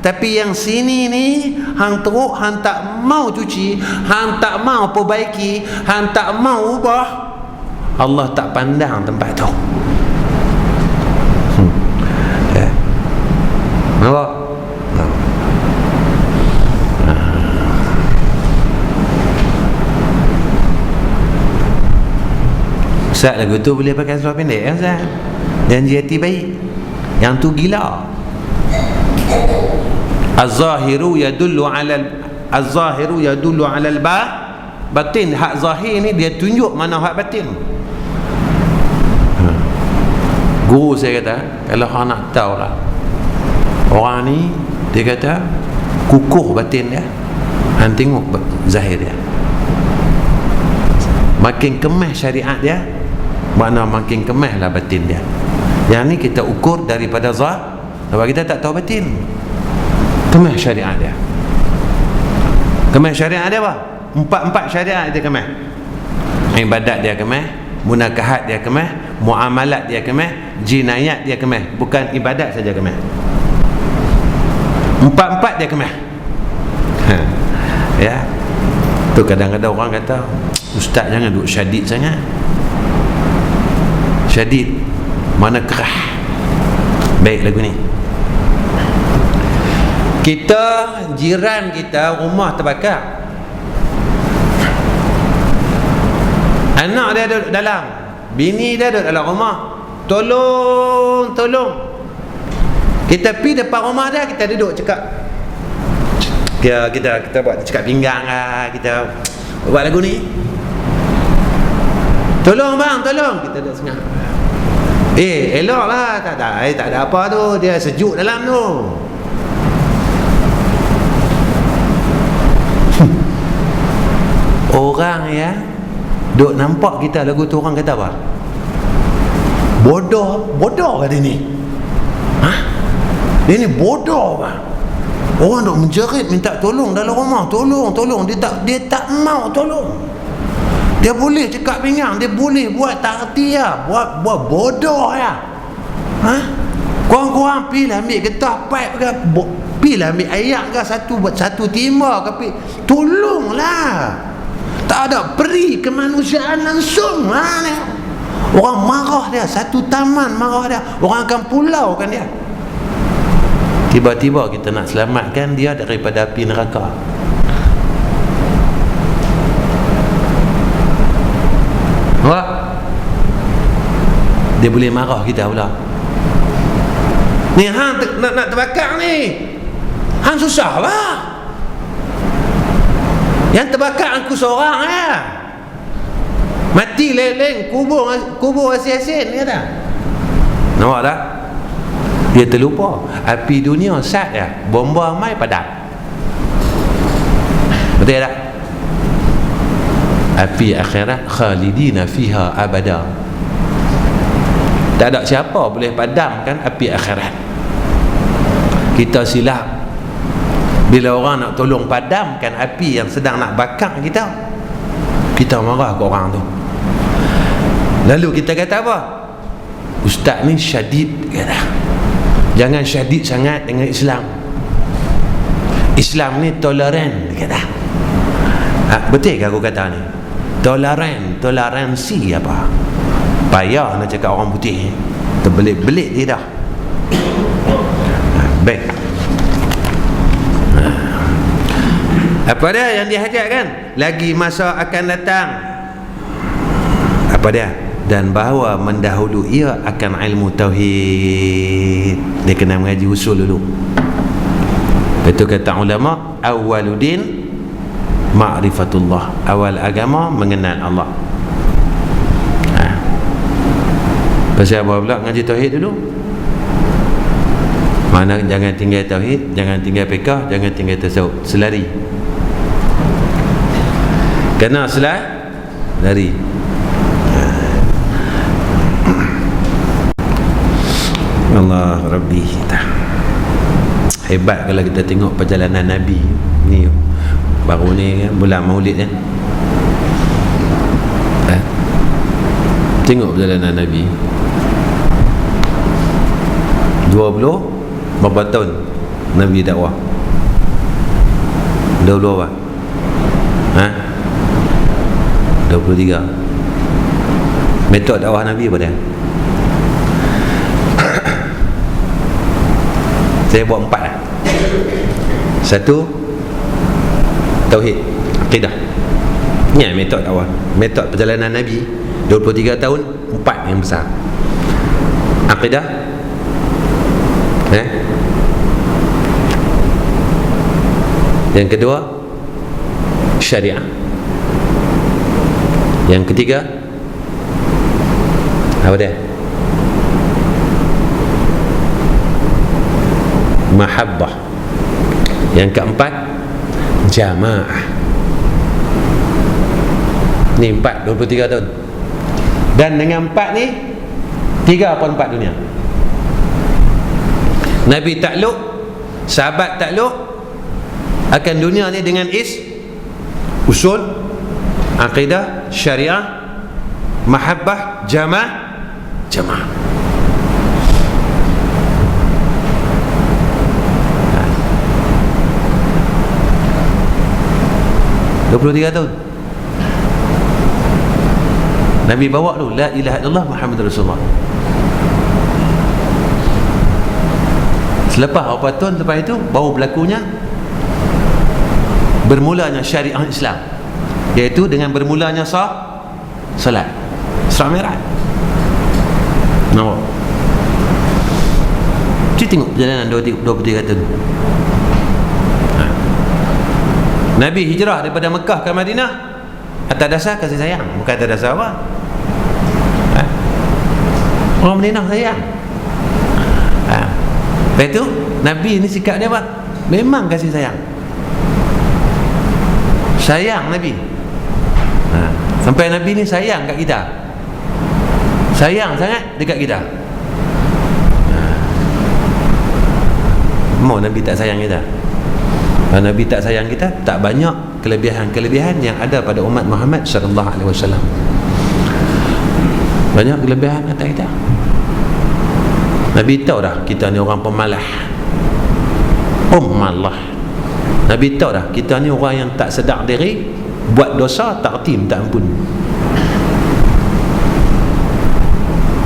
tapi yang sini ni hang teruk, hang tak mau cuci, hang tak mau perbaiki, hang tak mau ubah, Allah tak pandang tempat tu. Nampak? Ustaz, lagu tu boleh pakai seluar pendek kan Ustaz? Janji hati baik. Yang tu gila. Az-zahiru yadullu 'ala az-zahiru yadullu 'ala batin. Hak zahir ni dia tunjuk mana hak batin. Guru saya kata, kalau hang nak tahu lah, orang ni dia kata kukuh batin dia, hang tengok zahir dia. Makin kemah syariat dia, makna makin kemah lah batin dia. Yang ni kita ukur daripada zahir, sebab kita tak tahu batin. Kemah syariat dia. Kemah syariat dia apa? Empat syariat dia kemah. Ibadat dia kemah, munakahat dia kemah, muamalat dia kemah, jinayat dia kemah. Bukan ibadat saja kemah. Empat dia kemah. Ya. Tu kadang-kadang orang kata, ustaz jangan duk syadid sangat. Syadid mana kerah. Baik lagu ni. Kita, jiran kita rumah terbakar, anak dia duduk dalam, bini dia duduk dalam rumah, tolong kita pergi depan rumah dia, kita duduk cakap, kita buat cakap pinggang lah, kita buat lagu ni, tolong bang, tolong, kita duduk sengah, elok lah, tak ada apa tu, dia sejuk dalam tu. Orang ya duk nampak kita lagu tu, orang kata apa? Bodoh ke dia ni? Dia ni bodoh bang. Orang duk menjerit minta tolong dalam rumah, tolong. Dia tak mau tolong. Dia boleh cakap pinggang, dia boleh buat tak erti lah, buat bodoh ya. Korang pergilah ambil getah pipe ke, pergilah ambil ayak ke, satu timba ke, tolonglah. Tak ada peri kemanusiaan langsung. Orang marah dia, satu taman marah dia, orang akan pulaukan dia. Tiba-tiba kita nak selamatkan dia daripada api neraka. Nampak? Dia boleh marah kita pula. Ni hang nak terbakar ni, hang susah lah. Yang terbakar aku seorang lah. Mati leleng, kubur asin-asin kata. Nampak tak? Dia terlupa api dunia sat ya, bomba mai padam. Betul tak? Api akhirat khalidina fiha abada. Tak ada siapa boleh padamkan api akhirat. Kita silap bila orang nak tolong padamkan api yang sedang nak bakar kita, kita marah ke orang tu. Lalu kita kata apa? Ustaz ni syadid kata. Jangan syadid sangat dengan Islam. Islam ni toleran kata. Betul ke aku kata ni? Toleransi apa? Payah nak cakap orang putih, terbelit-belit dia dah. Baik. Apa dia yang dihajatkan? Lagi masa akan datang. Apa dia? Dan bahawa mendahulu ia akan ilmu tauhid. Dia kena mengaji usul dulu. Itu kata ulama, awwaluddin ma'rifatullah. Awal agama mengenal Allah. Pasal apa pula ngaji tauhid dulu? Mana jangan tinggal tauhid, jangan tinggal fiqh, jangan tinggal tasawuf, selari. Kena selari. Allah Rabbi. Hebat kalau kita tengok perjalanan Nabi ni. Baru ni bulan Maulid kan. Tengok perjalanan Nabi 20 berapa tahun Nabi dakwah? 20 apa? 23. Metod dakwah Nabi apa dia? Saya buat 4 lah. 1, tauhid, akidah. Ni metod dakwah, metod perjalanan Nabi. 23 tahun, 4 yang besar. Akidah, yang kedua syariah, yang ketiga apa dia? Mahabbah. Yang keempat jamaah. Ni 4, 23 tahun. Dan dengan 4 ni 3/4 dunia. Nabi takluk, sahabat takluk akan dunia ni dengan usul, akidah, syariah, mahabbah, jamaah. Ha. 23 tahun Nabi bawa tu la ilaha illallah Muhammad Rasulullah. Selepas berapa tahun lepas itu baru berlakunya bermulanya syariah Islam, iaitu dengan bermulanya salat Isra Mi'raj. Nampak? Cuba tengok perjalanan 23 tahun. Nabi hijrah daripada Mekah ke Madinah atas dasar kasih sayang, bukan atas dasar apa. Orang Madinah sayang. Lepas itu Nabi ni sikap dia apa? Memang kasih sayang. Sayang Nabi. Sampai Nabi ni sayang kat kita. Sayang sangat dekat kita. Mau Nabi tak sayang kita? Kalau Nabi tak sayang kita, tak banyak kelebihan-kelebihan yang ada pada umat Muhammad sallallahu alaihi wasallam. Banyak kelebihan atas kita. Nabi tahu dah kita ni orang pemalah, malah. Nabi tahu dah kita ni orang yang tak sedar diri, buat dosa tak reti minta ampun.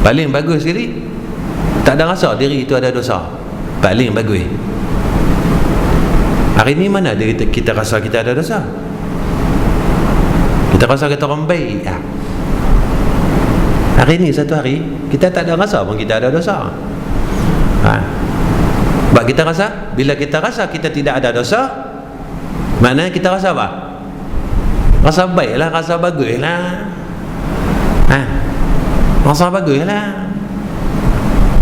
Paling bagus sekali tak ada rasa diri itu ada dosa. Paling bagus. Hari ni mana diri kita rasa kita ada dosa? Kita rasa kita orang baik. Hari ni satu hari kita tak ada rasa pun kita ada dosa. Sebab kita rasa, bila kita rasa kita tidak ada dosa, maknanya kita rasa apa? Rasa baik lah, rasa bagus lah. Rasa bagus lah,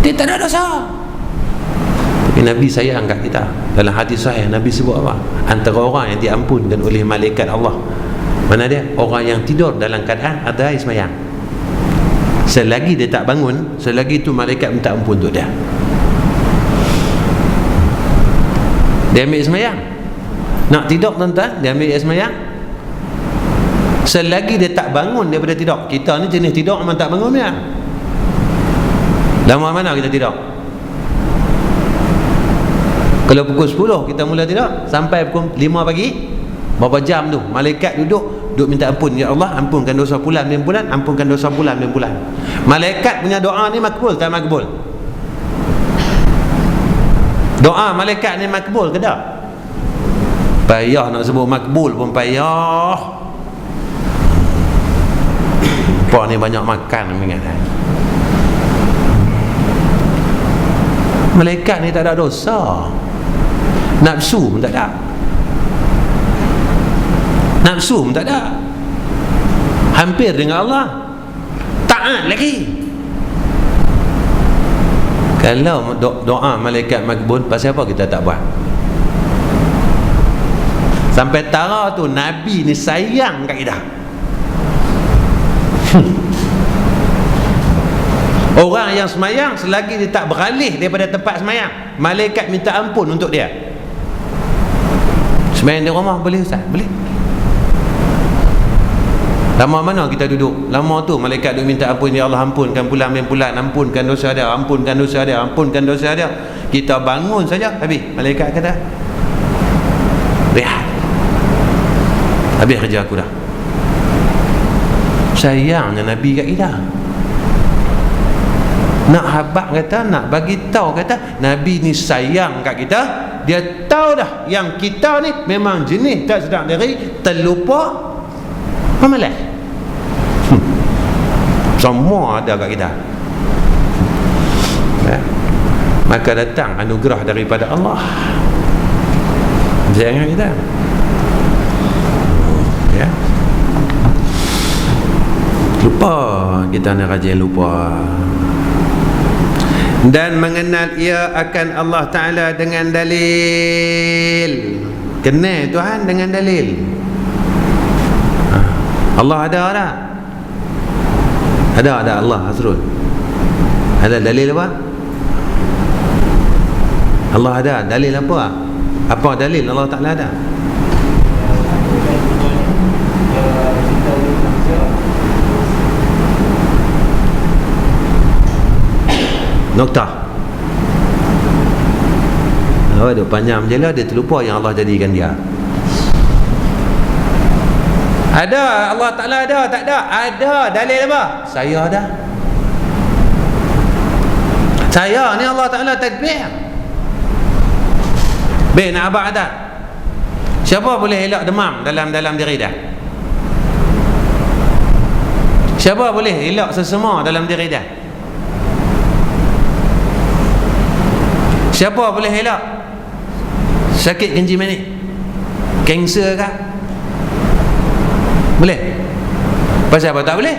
dia tak ada dosa. Tapi Nabi sayang kat kita. Dalam hadis sahih Nabi sebut apa? Antara orang yang diampunkan oleh malaikat Allah, mana dia? Orang yang tidur dalam keadaan ada air semayang. Selagi dia tak bangun, selagi itu malaikat minta ampun untuk dia. Dia ambil semayang, nak tidur tuan-tuan, dia ambil semayang. Selagi dia tak bangun daripada tidur. Kita ni jenis tidur memang tak bangun dia. Lama mana kita tidur? Kalau pukul 10 kita mula tidur sampai pukul 5 pagi, berapa jam tu malaikat duduk minta ampun. Ya Allah, ampunkan dosa bulan dan bulan, ampunkan dosa bulan dan bulan. Malaikat punya doa ni makbul tak makbul? Doa malaikat ni makbul ke tak? Payah nak sebut makbul pun payah. Pak ni banyak makan ingat. Malaikat ni tak ada dosa. Nafsu pun tak ada. Nafsu pun tak ada. Hampir dengan Allah, taat lagi. Kalau doa malaikat makbul, pasal apa kita tak buat? Sampai tara tu Nabi ni sayang kat kita. Orang yang semayang, selagi dia tak beralih daripada tempat semayang, malaikat minta ampun untuk dia. Semayang di rumah boleh Ustaz? Boleh. Lama mana kita duduk? Lama tu malaikat duduk minta ampun. Ya Allah, ampunkan bulan demi bulan, ampunkan dosa dia, ampunkan dosa dia, ampunkan dosa dia. Kita bangun saja, habis malaikat kata rehat, habis kerja aku dah. Sayangnya Nabi kat kita. Nak habaq kata, nak bagi tahu kata Nabi ni sayang kat kita. Dia tahu dah yang kita ni memang jenis tak sedar diri, terlupa, pemalas. Semua ada kat kita. Ya. Maka datang anugerah daripada Allah. Jangan kita. Ya. Lupa, kita nak rajin lupa. Dan mengenal ia akan Allah Ta'ala dengan dalil. Kenal Tuhan dengan dalil. Allah ada tak? Ada Allah Azrul. Ada dalil apa? Allah ada dalil apa? Apa dalil Allah Ta'ala ada? Noktah. Oh, dia panjang je lah, dia terlupa yang Allah jadikan dia. Ada Allah Ta'ala ada, tak ada? Ada. Dalil apa? Saya ada. Saya ni Allah Ta'ala takbir. Baik, nak abang ada. Siapa boleh elak demam dalam diri dah? Siapa boleh elak sesama dalam diri dah? Siapa boleh elak sakit kencing manis, kanser kah? Boleh? Pasal apa tak boleh?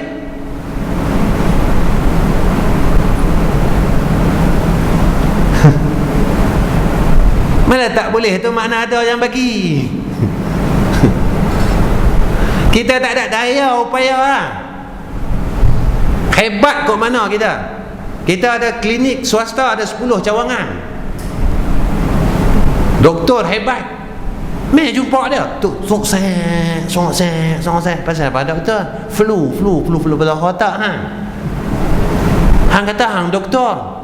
Mana tak boleh tu makna ada yang bagi. Kita tak ada daya upaya lah. Hebat kok mana kita. Kita ada klinik swasta, ada 10 cawangan. Doktor hebat. Meh jumpa dia tu songsek pasal apa doktor? Flu pada otak hang. Hang kata hang doktor.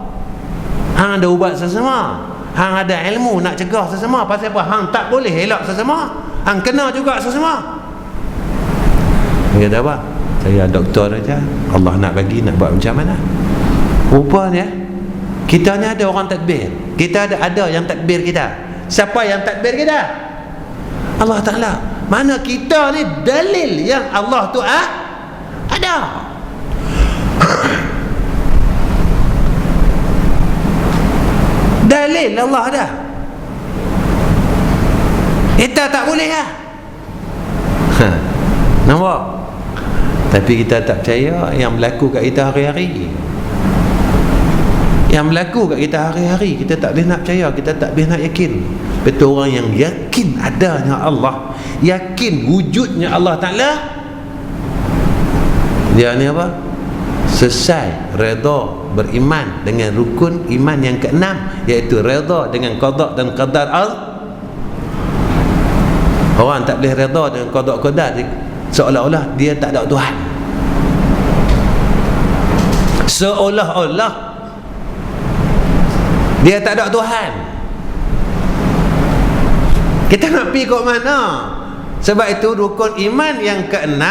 Hang ada ubat sesama. Hang ada ilmu nak cegah sesama. Pasal apa? Hang tak boleh elak sesama. Hang kena juga sesama. Dia kata apa? Saya doktor aja. Allah nak bagi, nak buat macam mana? Rupanya kita ni ada orang takbir. Kita ada yang takbir kita. Siapa yang takbir kita? Allah Ta'ala. Mana kita ni dalil yang Allah tu ada. Dalil Allah ada. Kita tak boleh lah. Nampak? Tapi kita tak percaya yang berlaku kat kita hari-hari. Yang berlaku kat kita hari-hari, kita tak boleh nak percaya, kita tak boleh nak yakin. Betul, orang yang yakin adanya Allah, yakin wujudnya Allah Ta'ala, dia ni apa? Selesai redha beriman dengan rukun iman yang ke-6, iaitu redha dengan qada dan qadar Allah. Orang tak boleh redha dengan qada qadar, seolah-olah dia tak ada Tuhan. Seolah-olah dia tak ada Tuhan. Kita nak pergi ke mana? Sebab itu rukun iman yang ke-6,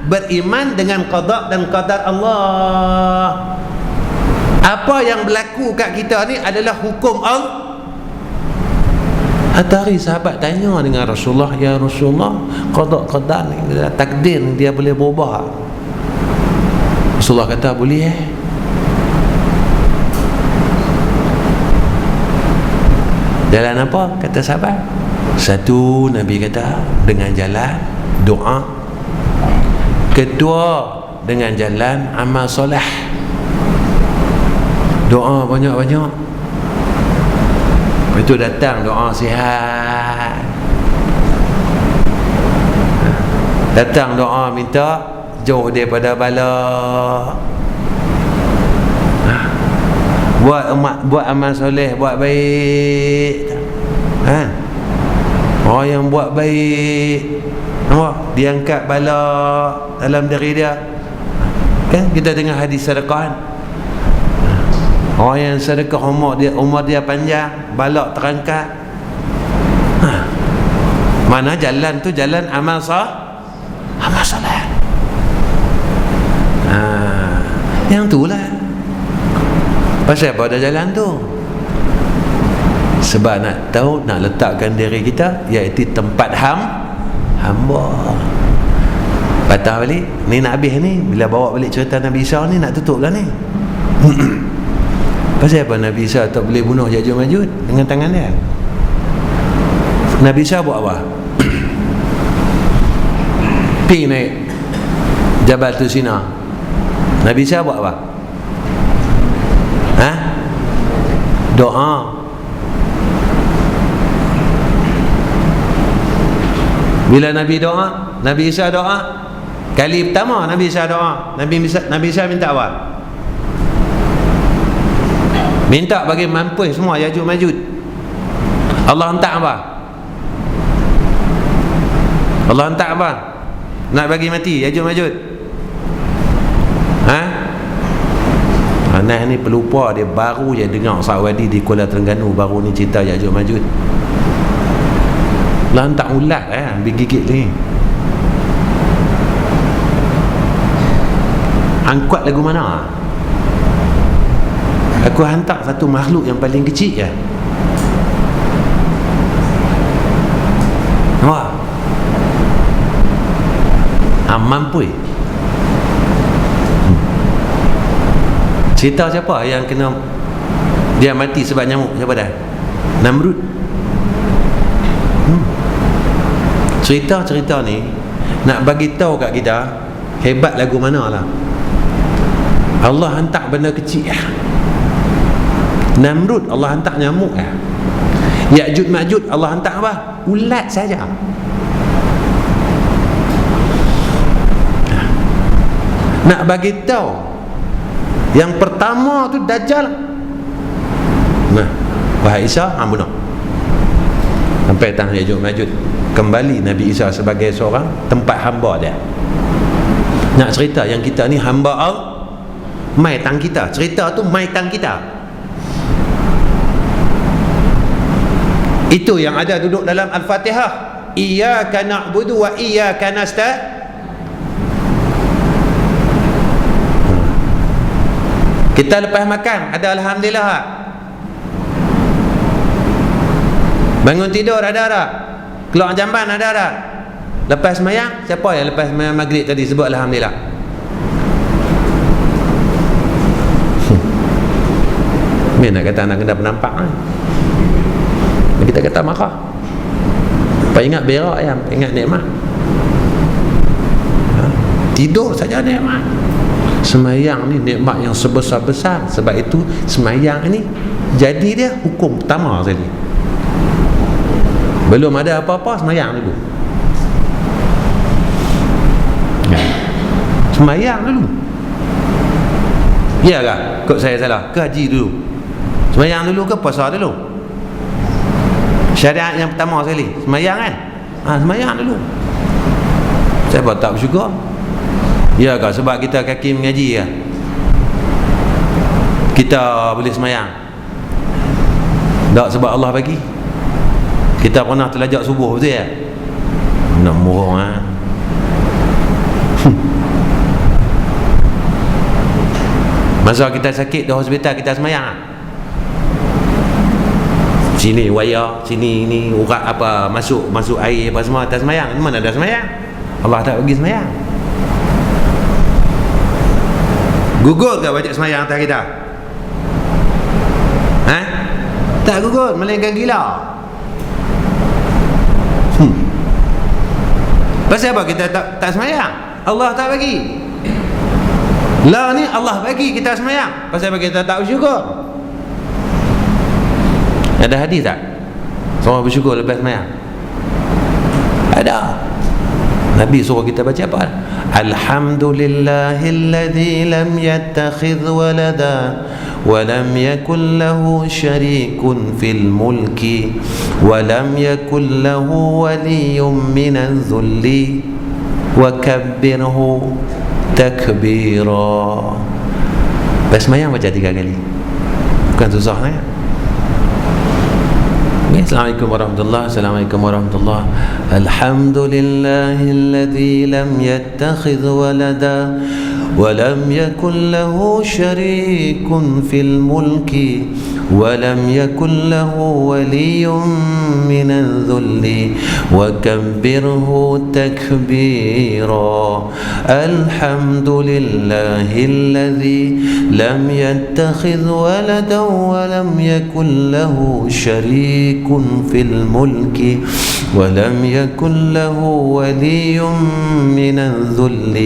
beriman dengan qada dan qadar Allah. Apa yang berlaku kat kita ni adalah hukum Allah. Atari sahabat tanya dengan Rasulullah, ya Rasulullah, qada qadar ni, takdir ni dia boleh berubah? Rasulullah kata boleh. Jalan apa? Kata sahabat. Satu, Nabi kata dengan jalan doa. Kedua, dengan jalan amal soleh. Doa banyak-banyak. Lepas tu datang doa sihat. Datang doa minta jauh daripada bala. Buat amal soleh, buat baik. Orang yang buat baik, nampak? Dia angkat bala dalam diri dia. Kan kita dengar hadis sedekah kan? Orang yang sedekah umur dia panjang, balak terangkat. Mana jalan tu? Jalan amal soleh. Yang tu lah. Pasal apa ada jalan tu? Sebab nak tahu, nak letakkan diri kita iaitu tempat hamba. Patah balik. Ni nak habis ni. Bila bawa balik cerita Nabi Isa ni, nak tutup lah ni. Pasal apa Nabi Isa tak boleh bunuh Ya'juj Ma'juj dengan tangan dia? Nabi Isa buat apa? Pergi naik Jabal Tusina. Nabi Isa buat apa? Doa. Bila Nabi doa, Nabi Isa doa, kali pertama Nabi Isa doa, Nabi Isa minta apa? Minta bagi mampus semua Ya'juj Ma'juj. Allah hantar apa? Allah hantar apa? Nak bagi mati Ya'juj Ma'juj. Anak ni pelupa, dia baru je dengar Sa'wadi di Kuala Terengganu baru ni cerita Ya'juj Ma'juj. Lantak ulat ambil gigit ni. Angkut lagu mana? Aku hantar satu makhluk yang paling kecil je. Nampak? Mampu. Cerita siapa yang kena dia mati sebab nyamuk? Siapa dah? Namrud. Cerita-cerita ni nak bagi tahu kat kita hebat lagu mana lah. Allah hantar benda kecil Namrud Allah hantar nyamuk Ya'juj Ma'juj Allah hantar apa? Ulat saja. Nak bagi tahu yang pertama tu Dajjal. Wahai Isa, bunuh. Sampai tangan Ya'juj Ma'juj. Kembali Nabi Isa sebagai seorang tempat hamba dia. Nak cerita yang kita ni hamba Allah, mai tang kita. Cerita tu mai tang kita. Itu yang ada duduk dalam Al-Fatihah. Iyyaka na'budu wa iyyaka nasta'in. Kita lepas makan ada alhamdulillah. Bangun tidur ada tak? Keluar jamban ada tak? Lepas semayang, siapa yang lepas semayang maghrib tadi sebut alhamdulillah? Ni nak kata anak kena penampak kita kata marah. Apa ingat berak ayam, ingat nikmat. Tidur saja nikmat. Semayang ni nikmat yang sebesar-besar. Sebab itu semayang ni jadi dia hukum pertama sekali. Belum ada apa-apa, semayang dulu. Semayang dulu. Ya ke? Kok saya salah? Ke haji dulu? Semayang dulu ke puasa dulu? Syariat yang pertama sekali semayang kan? Semayang dulu. Siapa tak bersyukur? Ya ke? Sebab kita kaki mengaji ke? Kita boleh semayang? Tak sebab Allah bagi. Kita pernah terlajak subuh, betul ya? Nak murung masa kita sakit di hospital kita semayang. Sini wayar, sini ni urat apa, masuk air apa semua, tak semayang. Mana ada semayang? Allah tak bagi semayang. Gugur ke baca semayang atas kita? Tak gugur, melainkan gila. Pasal apa kita tak semayang? Allah tak bagi. Lah ni Allah bagi kita semayang. Pasal apa kita tak bersyukur? Ada hadis tak? Semua bersyukur lepas semayang? Ada. Nabi suruh kita baca apa? Alhamdulillahilladzi lam yattakhidh walada wa lam yakul lahu syarikun fil mulki wa lam yakul lahu waliyyun minadh dhulli wa kabbirhu takbira. Lepas semayang baca 3 kali. Bukan susah ya? Assalamualaikum warahmatullahi wabarakatuh. Assalamualaikum warahmatullahi wabarakatuh. Alhamdulillahilladzi lam yattakhidh walada wa lam yakul lahu syarikun fil mulki ولم يكن له ولي من الذل وكبره تكبيرا الحمد لله الذي لم يتخذ ولدا ولم يكن له شريك في الملك ولم يكن له ولي من الذل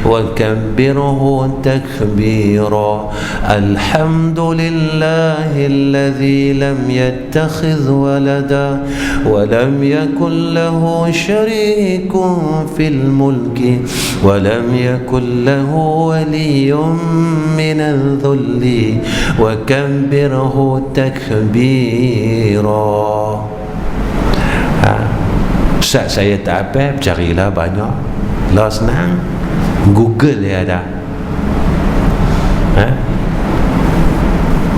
وكبره تكبيرا الحمد لله الذي لم يتخذ ولدا ولم يكن له شريك في الملك ولم يكن له ولي من الذل وكبره تكبيرا. Ustaz, saya tak apa, carilah banyak, lah senang, Google dia ada.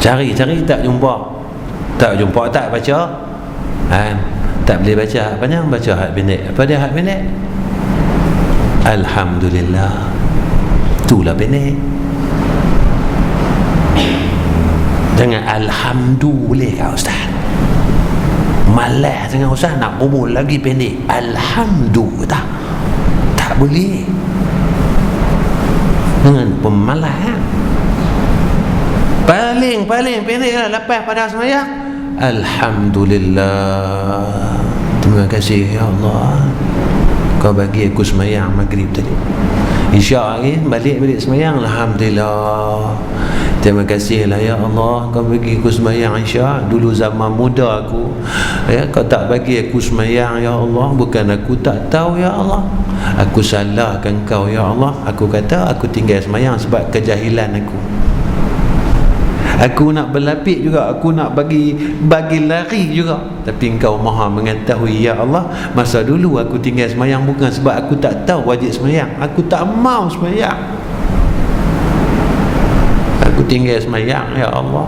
Cari tak jumpa, tak baca, tak boleh baca hak panjang, baca hak pendek. Apa dia hak pendek? Alhamdulillah, itulah pendek. Jangan alhamdulillah Ustaz, malas dengan Ustaz nak berbual lagi pendek. Alhamdulillah, tak boleh dengan pemalahan. Paling pendek lah lepas pada sembahyang. Alhamdulillah, terima kasih ya Allah, kau bagi aku sembahyang maghrib tadi. Isyak lagi balik sembahyang. Alhamdulillah, terima kasih lah ya Allah, kau bagi aku sembahyang isyak. Dulu zaman muda aku, kau tak bagi aku sembahyang ya Allah. Bukan aku tak tahu ya Allah, aku salahkan kau ya Allah. Aku kata aku tinggal sembahyang sebab kejahilan aku. Aku nak berlapik juga, aku nak bagi lari juga, tapi engkau maha mengetahui ya Allah. Masa dulu aku tinggal sembahyang bukan sebab aku tak tahu wajib sembahyang, aku tak mau sembahyang, aku tinggal sembahyang ya Allah.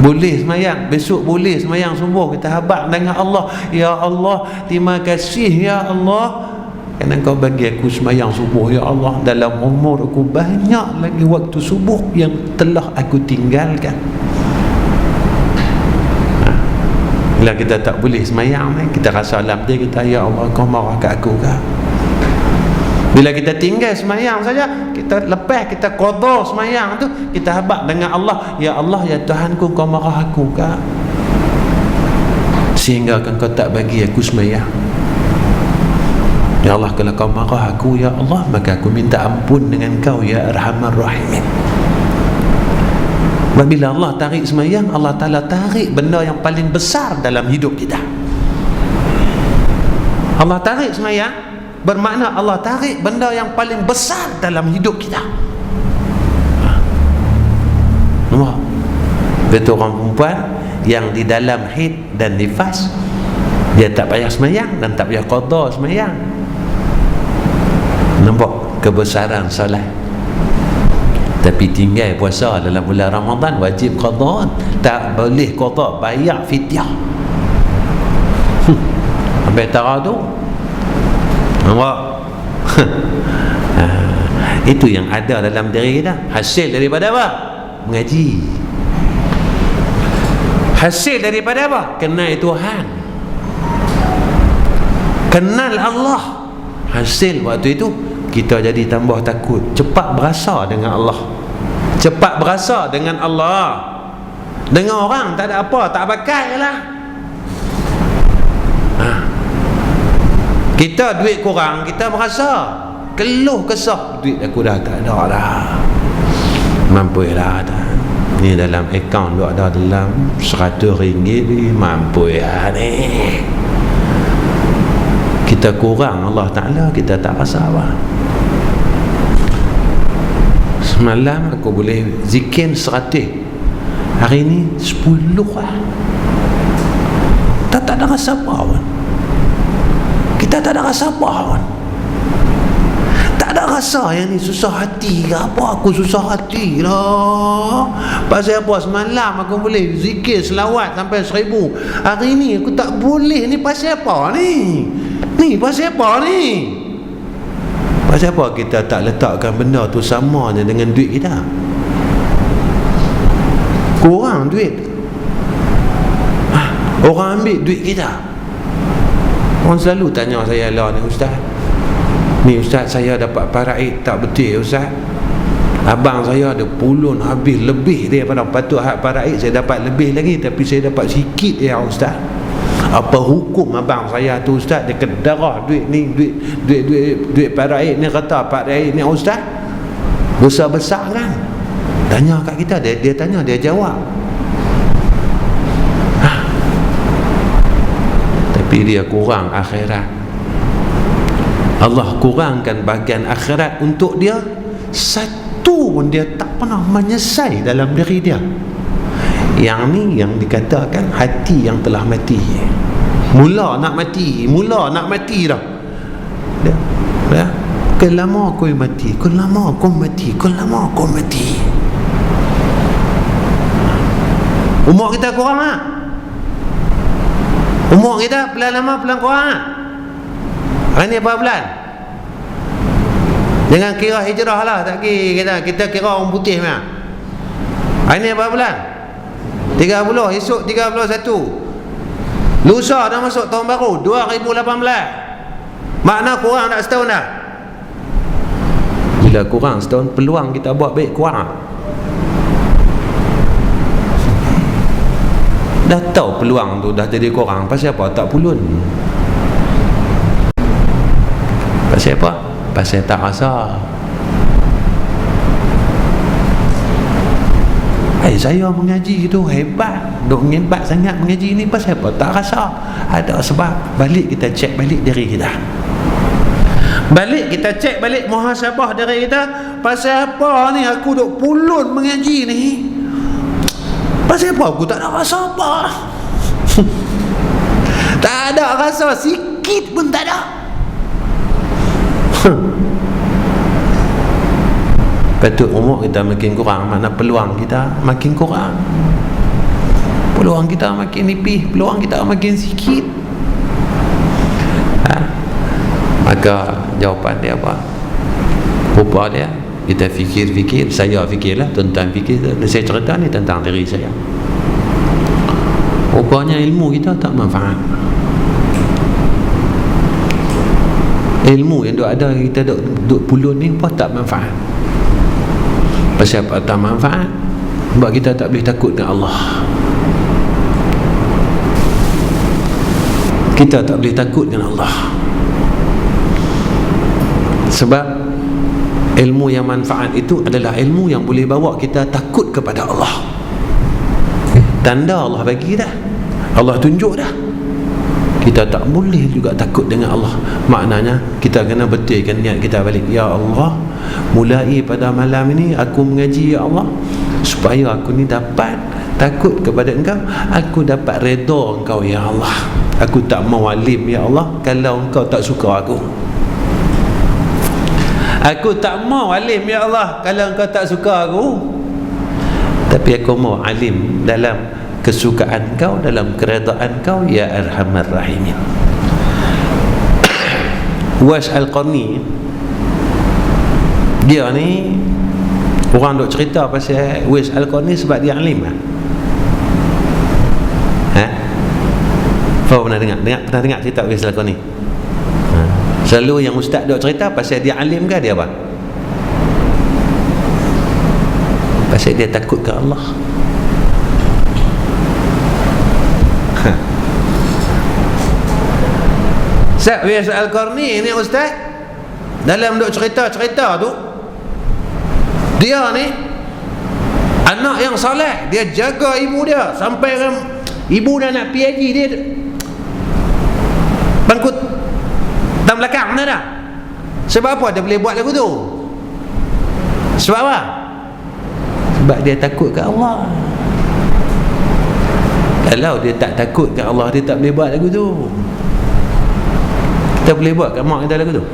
Boleh sembahyang, besok boleh sembahyang subuh, kita habaq dengan Allah, ya Allah terima kasih ya Allah kerana kau bagi aku sembahyang subuh ya Allah. Dalam umur aku banyak lagi waktu subuh yang telah aku tinggalkan. Bila kita tak boleh sembahyang, kita rasa alam dia kita, ya Allah kau marah kat aku ke? Bila kita tinggal sembahyang saja, kita lepas kita qada sembahyang tu, kita habaq dengan Allah, ya Allah ya Tuhanku kau marah aku ke? Sehingga kau tak bagi aku sembahyang. Ya Allah, kalau kau marah aku ya Allah, maka aku minta ampun dengan kau ya Arhamar Rahimin. Bila Allah tarik sembahyang, Allah Ta'ala tarik benda yang paling besar dalam hidup kita. Allah tarik sembahyang bermakna Allah tarik benda yang paling besar dalam hidup kita. Nampak? Betul orang perempuan yang di dalam haid dan nifas, dia tak payah sembahyang dan tak payah qada sembahyang. Nampak kebesaran solat. Tapi tinggal puasa dalam bulan Ramadan wajib qada, tak boleh qada, bayar fidyah. Sampai tara tu. Nampak? Itu yang ada dalam diri kita. Hasil daripada apa? Mengaji. Hasil daripada apa? Kenal Tuhan, kenal Allah. Hasil waktu itu kita jadi tambah takut, cepat berasa dengan Allah, cepat berasa dengan Allah. Dengan orang tak ada apa, tak pakai lah. Kita duit kurang, kita berasa keluh kesah, duit aku dah tak ada dah, mampu lah dah. Ni dalam akaun tu ada dalam RM100 ni, mampu ya ni. Kita kurang Allah Ta'ala, kita tak rasa apa. Semalam aku boleh zikir 100, hari ni 10 lah. Tak ada rasa apa pun. Kita tak ada rasa apa pun. Tak ada rasa yang ni susah hati ke apa. Aku susah hati lah. Pasal apa? Semalam aku boleh zikir selawat sampai 1000. Hari ni aku tak boleh. Ni pasal apa ni? Ni pasal apa ni? Pasal apa kita tak letakkan benda tu samanya dengan duit kita? kurang duit. Orang ambil duit kita. Orang selalu tanya saya, lah ni ustaz, saya dapat paraid tak betul ustaz. Abang saya ada pulun habis lebih daripada patut hak paraid, saya dapat lebih lagi, tapi saya dapat sikit ya ustaz. Apa hukum abang saya tu ustaz? Dia kedarah duit ni, duit paraid ni, kata paraid ni ustaz besar-besar kan. Tanya kat kita, dia tanya, dia jawab. Tapi dia kurang akhirat. Allah kurangkan bahagian akhirat untuk dia. Satu pun dia tak pernah menyesal dalam diri dia. Yang ni yang dikatakan hati yang telah mati. Mula nak mati dah. Dia kelama kau mati, kelama kau mati. Umur kita kurang tak? Umur kita pelan lama pelan kurang tak? Hari ni berapa bulan? Jangan kira hijrah lah, tak kira kita kira orang putih memang. Hari ni berapa bulan? 30, esok 31. Lusa dah masuk tahun baru 2018. Makna kurang tak setahun dah? Bila kurang setahun, peluang kita buat baik kurang. Dah tahu peluang tu dah jadi kurang, pasal apa? Tak pulun. Pasal apa? Pasal tak rasa. Saya mengaji tu hebat, duk ngebat sangat mengaji ni, pasal apa? Tak rasa. Ada sebab. Balik kita cek balik diri kita. Balik kita cek balik muhasabah diri kita. Pasal apa ni aku duk pulun mengaji ni? Pasal apa aku tak ada rasa apa? Tak ada rasa sikit pun tak ada. Patut umur kita makin kurang, mana peluang kita makin kurang. Peluang kita makin nipis, peluang kita makin sikit. Maka jawapan dia apa? Rupa dia, kita fikir-fikir, saya fikirlah, tuan-tuan fikir. Saya cerita ni tentang diri saya. Rupanya ilmu kita tak manfaat. Ilmu yang ada kita duk pulun ni pun tak manfaat. Pasal apa tak manfaat? Sebab kita tak boleh takut dengan Allah. Kita tak boleh takut dengan Allah. Sebab ilmu yang manfaat itu adalah ilmu yang boleh bawa kita takut kepada Allah. Tanda Allah bagi dah, Allah tunjuk dah. Kita tak boleh juga takut dengan Allah. Maknanya kita kena betulkan niat kita balik. Ya Allah, mulai pada malam ini aku mengaji ya Allah, supaya aku ni dapat takut kepada Engkau, aku dapat redha Engkau ya Allah. Aku tak mau alim ya Allah kalau Engkau tak suka aku. Aku tak mau alim ya Allah kalau Engkau tak suka aku. Tapi aku mau alim dalam kesukaan Kau, dalam keredaan Kau ya Arhamar Rahimin. Uwais Al-Qarni, dia ni orang duk cerita pasal Uwais Al-Qarni sebab dia alim lah. Kau pernah dengar cerita Uwais Al-Qarni? Selalu yang ustaz duk cerita pasal dia alim ke dia apa? Pasal dia takut ke Allah. Ustaz Uwais Al-Qarni ni ustaz, dalam duk cerita-cerita tu, dia ni anak yang soleh, dia jaga ibu dia sampai ibu dah nak PhD, dia bangkut dalam belakang mana dah. Sebab apa dia boleh buat lagu tu? Sebab apa? Sebab dia takut ke Allah. Kalau dia tak takut ke Allah, dia tak boleh buat lagu tu. Kita boleh buat kat mak kita lagu tu?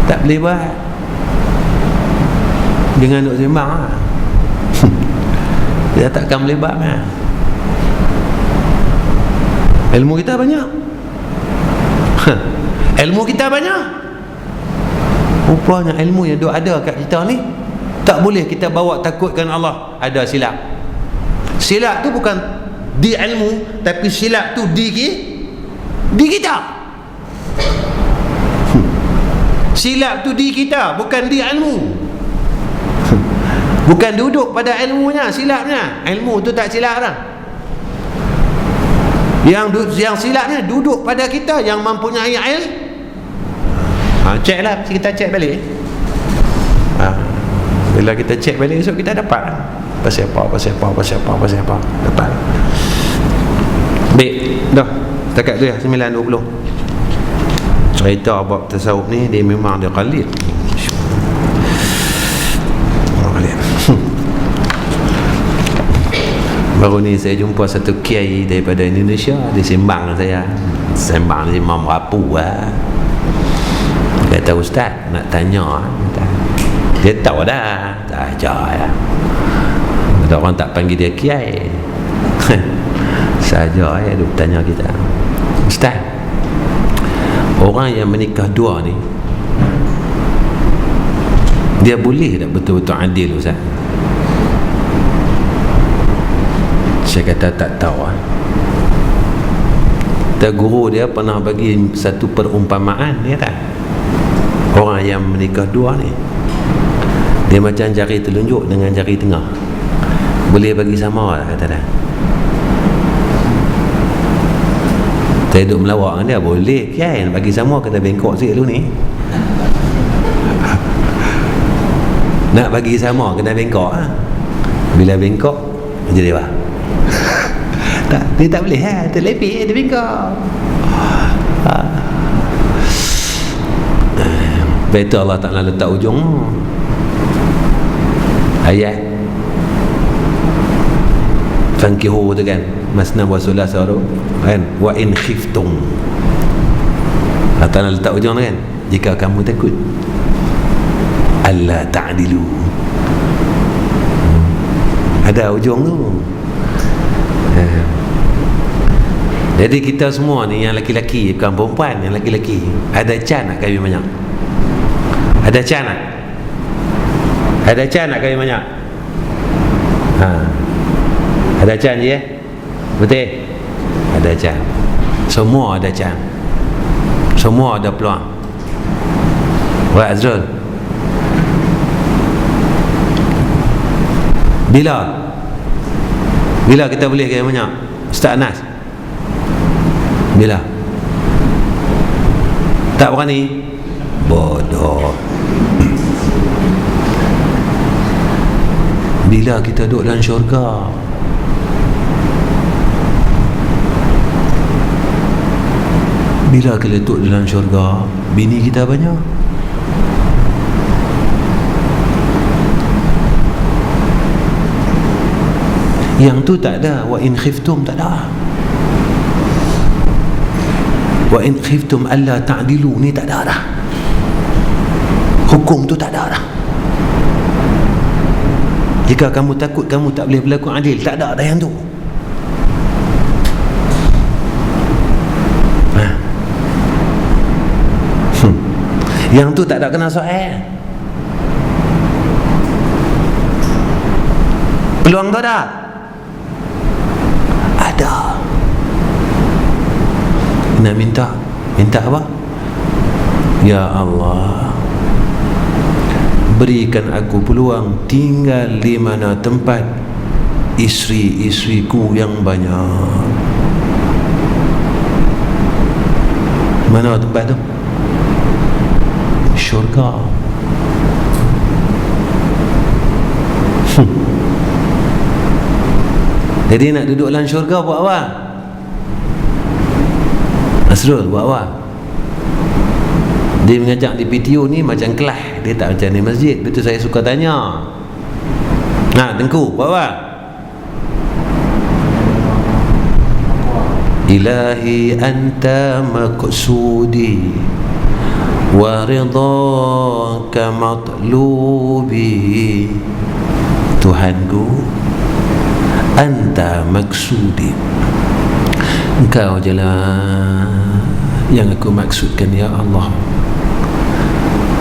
Tak boleh buat. Dengan duk sembang lah. Dia takkan boleh buat kan? Ilmu kita banyak. Ilmu kita banyak. Rupanya ilmu yang duk ada kat kita ni Tak boleh kita bawa takutkan Allah ada silap. Silap tu bukan di ilmu, tapi silap tu di kita. Silap tu di kita, bukan di ilmu. Bukan duduk pada ilmunya silapnya. Ilmu tu tak silap dah. Yang silapnya duduk pada kita yang mempunyai ilmu. Cek lah, kita cek balik. Bila kita cek balik esok kita dapat pasal apa dapat. Baik, dah setakat tu ya 9.20. Cerita bab tasawuf ni dia memang dia qalid. Baru ni saya jumpa satu kiai daripada Indonesia, dia sembang saya. Sembang dia Imam Rapu Kata ustaz nak tanya. Dia tahu dah, tak ajar ya. Ada orang tak panggil dia kiai. Saja ya dia tanya kita. Ustaz, orang yang menikah dua ni, dia boleh tak betul-betul adil ustaz? Saya kata tak tahu. Guru dia pernah bagi satu perumpamaan, dia kata orang yang menikah dua ni, dia macam jari telunjuk dengan jari tengah, boleh bagi sama lah, kata dia. Saya duduk melawak dengan dia, boleh kiai nak bagi sama, kena bengkok sikit dulu ni. Nak bagi sama kena bengkok bila bengkok jadi apa? Tak, dia tak boleh terlepih, dia bengkok. Betul Allah Ta'ala letak ujung ayat fankihu tu kan, masna wa sulasa tu kan, wa in khiftum. Allah Ta'ala letak ujung tu kan, jika kamu takut alla ta'dilu. Ada ujung tu. Jadi kita semua ni yang laki-laki, bukan perempuan, yang laki-laki ada can nak kahwin banyak? Ada can nak? Ada can nak kahwin banyak? Ada can je? Betul? Ada can. Semua ada can. Semua ada peluang. Wah Azrul, Bila kita boleh kahwin banyak? Ustaz Anas, bila? Tak berani? Bodoh. Bila kita duduk dalam syurga. Bila kita duduk dalam syurga, bini kita banyak. Yang tu tak ada. Wa in khiftum tak ada. Wa in khiftum alla ta'dilu ni tak ada dah. Hukum tu tak ada dah. Jika kamu takut kamu tak boleh berlaku adil, tak ada dah yang tu. Yang tu tak ada kena soal. Peluang tu ada. Ada. Nak minta apa? Ya Allah, berikan aku peluang tinggal di mana tempat isteri-isteriku yang banyak. Mana tempat tu? Syurga. Jadi nak duduk dalam syurga buat apa? Asrul buat apa? Dia mengajak di PTO ni macam kelas, dia tak macam di masjid. Betul, saya suka tanya. Tengku buat apa? Ilahi anta maqsudi wa ridhaka matlubi. Tuhanku, anta maksudi, engkau jelah yang aku maksudkan ya Allah.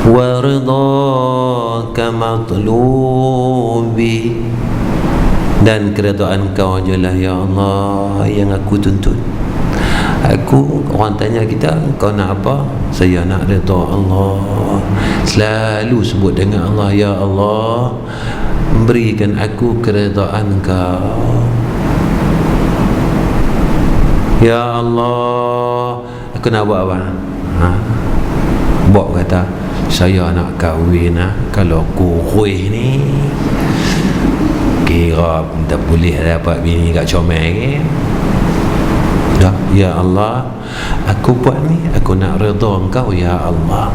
wa ridhaka matlubi, dan keredaan Kau jelah ya Allah yang aku tuntut. Aku, orang tanya kita, kau nak apa? Saya nak redha Allah. Selalu sebut dengan Allah, ya Allah, berikan aku keredaan Kau. Ya Allah, aku nak buat apa? Buat kata, saya nak kahwin. Kalau kurui ni, kira tak boleh dapat bini kat comel ke? Ya Allah, aku buat ni, aku nak redha Engkau ya Allah.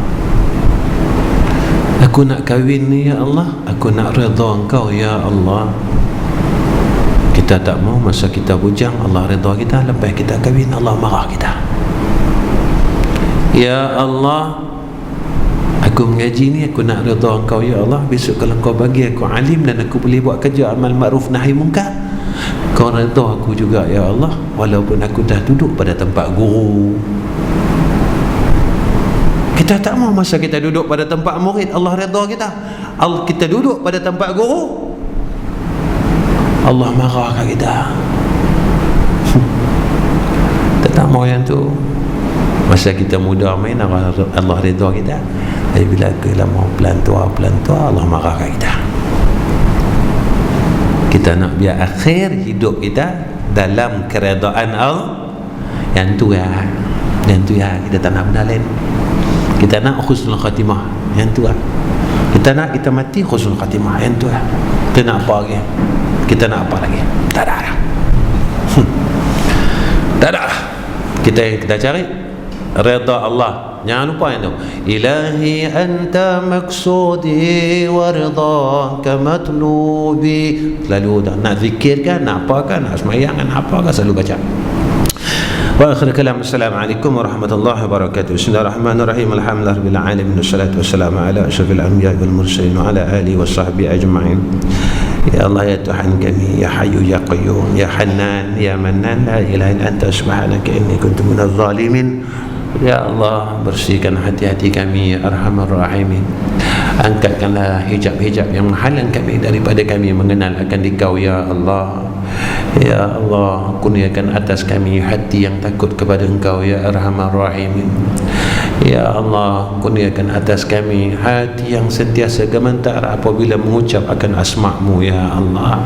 Aku nak kahwin ni ya Allah, aku nak redha Engkau ya Allah. Kita tak mau masa kita bujang Allah redha kita, lepas kita kahwin Allah marah kita. Ya Allah, aku mengaji ni, aku nak redha Engkau ya Allah. Besok kalau Kau bagi aku alim dan aku boleh buat kerja amal ma'ruf nahi munkar, Kau redha aku juga ya Allah, walaupun aku dah duduk pada tempat guru. Kita tak mau masa kita duduk pada tempat murid Allah redha kita. Kita duduk pada tempat guru, Allah marah kat kita. Kita tak mau yang tu. Masa kita muda main Allah redha kita. Tapi bila kita mau pelan tua Allah marah kat kita. Kita nak biar akhir hidup kita dalam keredaan Allah. Yang tu ya kita tak nak benda lain. Kita nak husnul khatimah. Yang tu kita nak kita mati husnul khatimah. Yang tu kita nak apa lagi? Kita nak apa lagi? Tak ada lah. Tak ada lah. Kita cari redha Allah. Jangan lupa yang tu, ilahi anta maksudi wa ridhaka matlubi. Selalu nak zikir kan, nak apa kan, nak semayang kan, apa kan, selalu baca. Wa akhir kalam, assalamualaikum warahmatullahi wabarakatuh. Bismillahirrahmanirrahim. Alhamdulillahirabbil alamin, wassalatu wassalamu ala asyrafil anbiya'i wal mursalin wa ala alihi washabbihi ajma'in. Ya Allah ya Tuhan kami, ya Hayyu ya Qayyum, ya Hannan ya Mannan, la ilaha illa anta subhanaka inni kuntu minadh zalimin. Ya Allah, bersihkan hati-hati kami ya Arhamar Rahimin. Angkatkanlah hijab-hijab yang menghalang kami daripada kami mengenal akan Dikau ya Allah. Ya Allah, kurniakan atas kami hati yang takut kepada Engkau ya Arhamar Rahimin. Ya Allah, kurniakan atas kami hati yang sentiasa gemetar apabila mengucap akan asma-Mu ya Allah.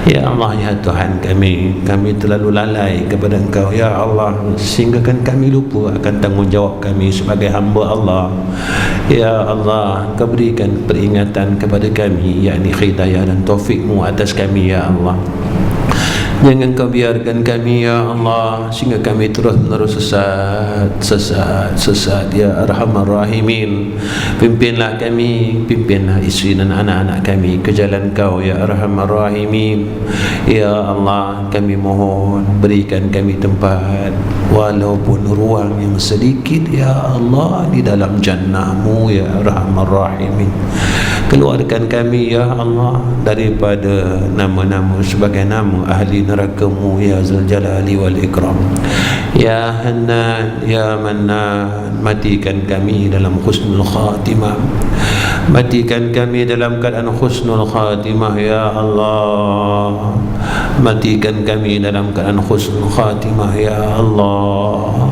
Ya Allah ya Tuhan kami terlalu lalai kepada Engkau ya Allah, sehinggakan kami lupa akan tanggungjawab kami sebagai hamba Allah. Ya Allah, Kau berikan peringatan kepada kami, yakni hidayah dan taufik-Mu atas kami ya Allah. Jangan Kau biarkan kami ya Allah sehingga kami terus menerus sesat ya Arhamar Rahimin. Pimpinlah kami, pimpinlah isteri dan anak-anak kami ke jalan Kau ya Arhamar Rahimin. Ya Allah, kami mohon berikan kami tempat walaupun ruang yang sedikit ya Allah di dalam jannah-Mu ya Arhamar Rahimin. Keluarkan kami ya Allah daripada nama-nama sebagai nama ahli neraka-Mu ya Zal Jalali wal Ikram. Ya Hannan ya Mannan, matikan kami dalam husnul khatimah. Matikan kami dalam keadaan husnul khatimah ya Allah. Matikan kami dalam keadaan husnul khatimah ya Allah.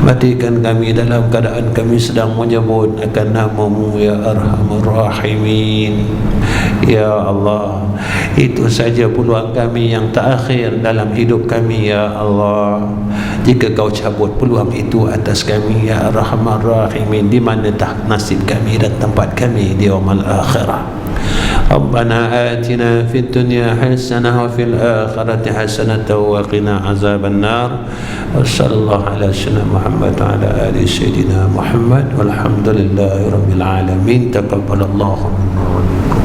Matikan kami dalam keadaan kami sedang menyebut akan nama-Mu ya Arhamar Rahimin. Ya Allah, itu saja peluang kami yang terakhir dalam hidup kami ya Allah. Jika Kau cabut peluang itu atas kami ya Arhamar Rahimin, di manakah nasib kami dan tempat kami di yaumul akhirah. Rabbana atina fid dunya hasanah wa fil akhirati hasanah wa qina azaban nar. Sallallahu ala sayyidina Muhammad wa ala ali sayyidina Muhammad walhamdulillahi rabbil alamin. Taqabbalallahu minna wa minkum.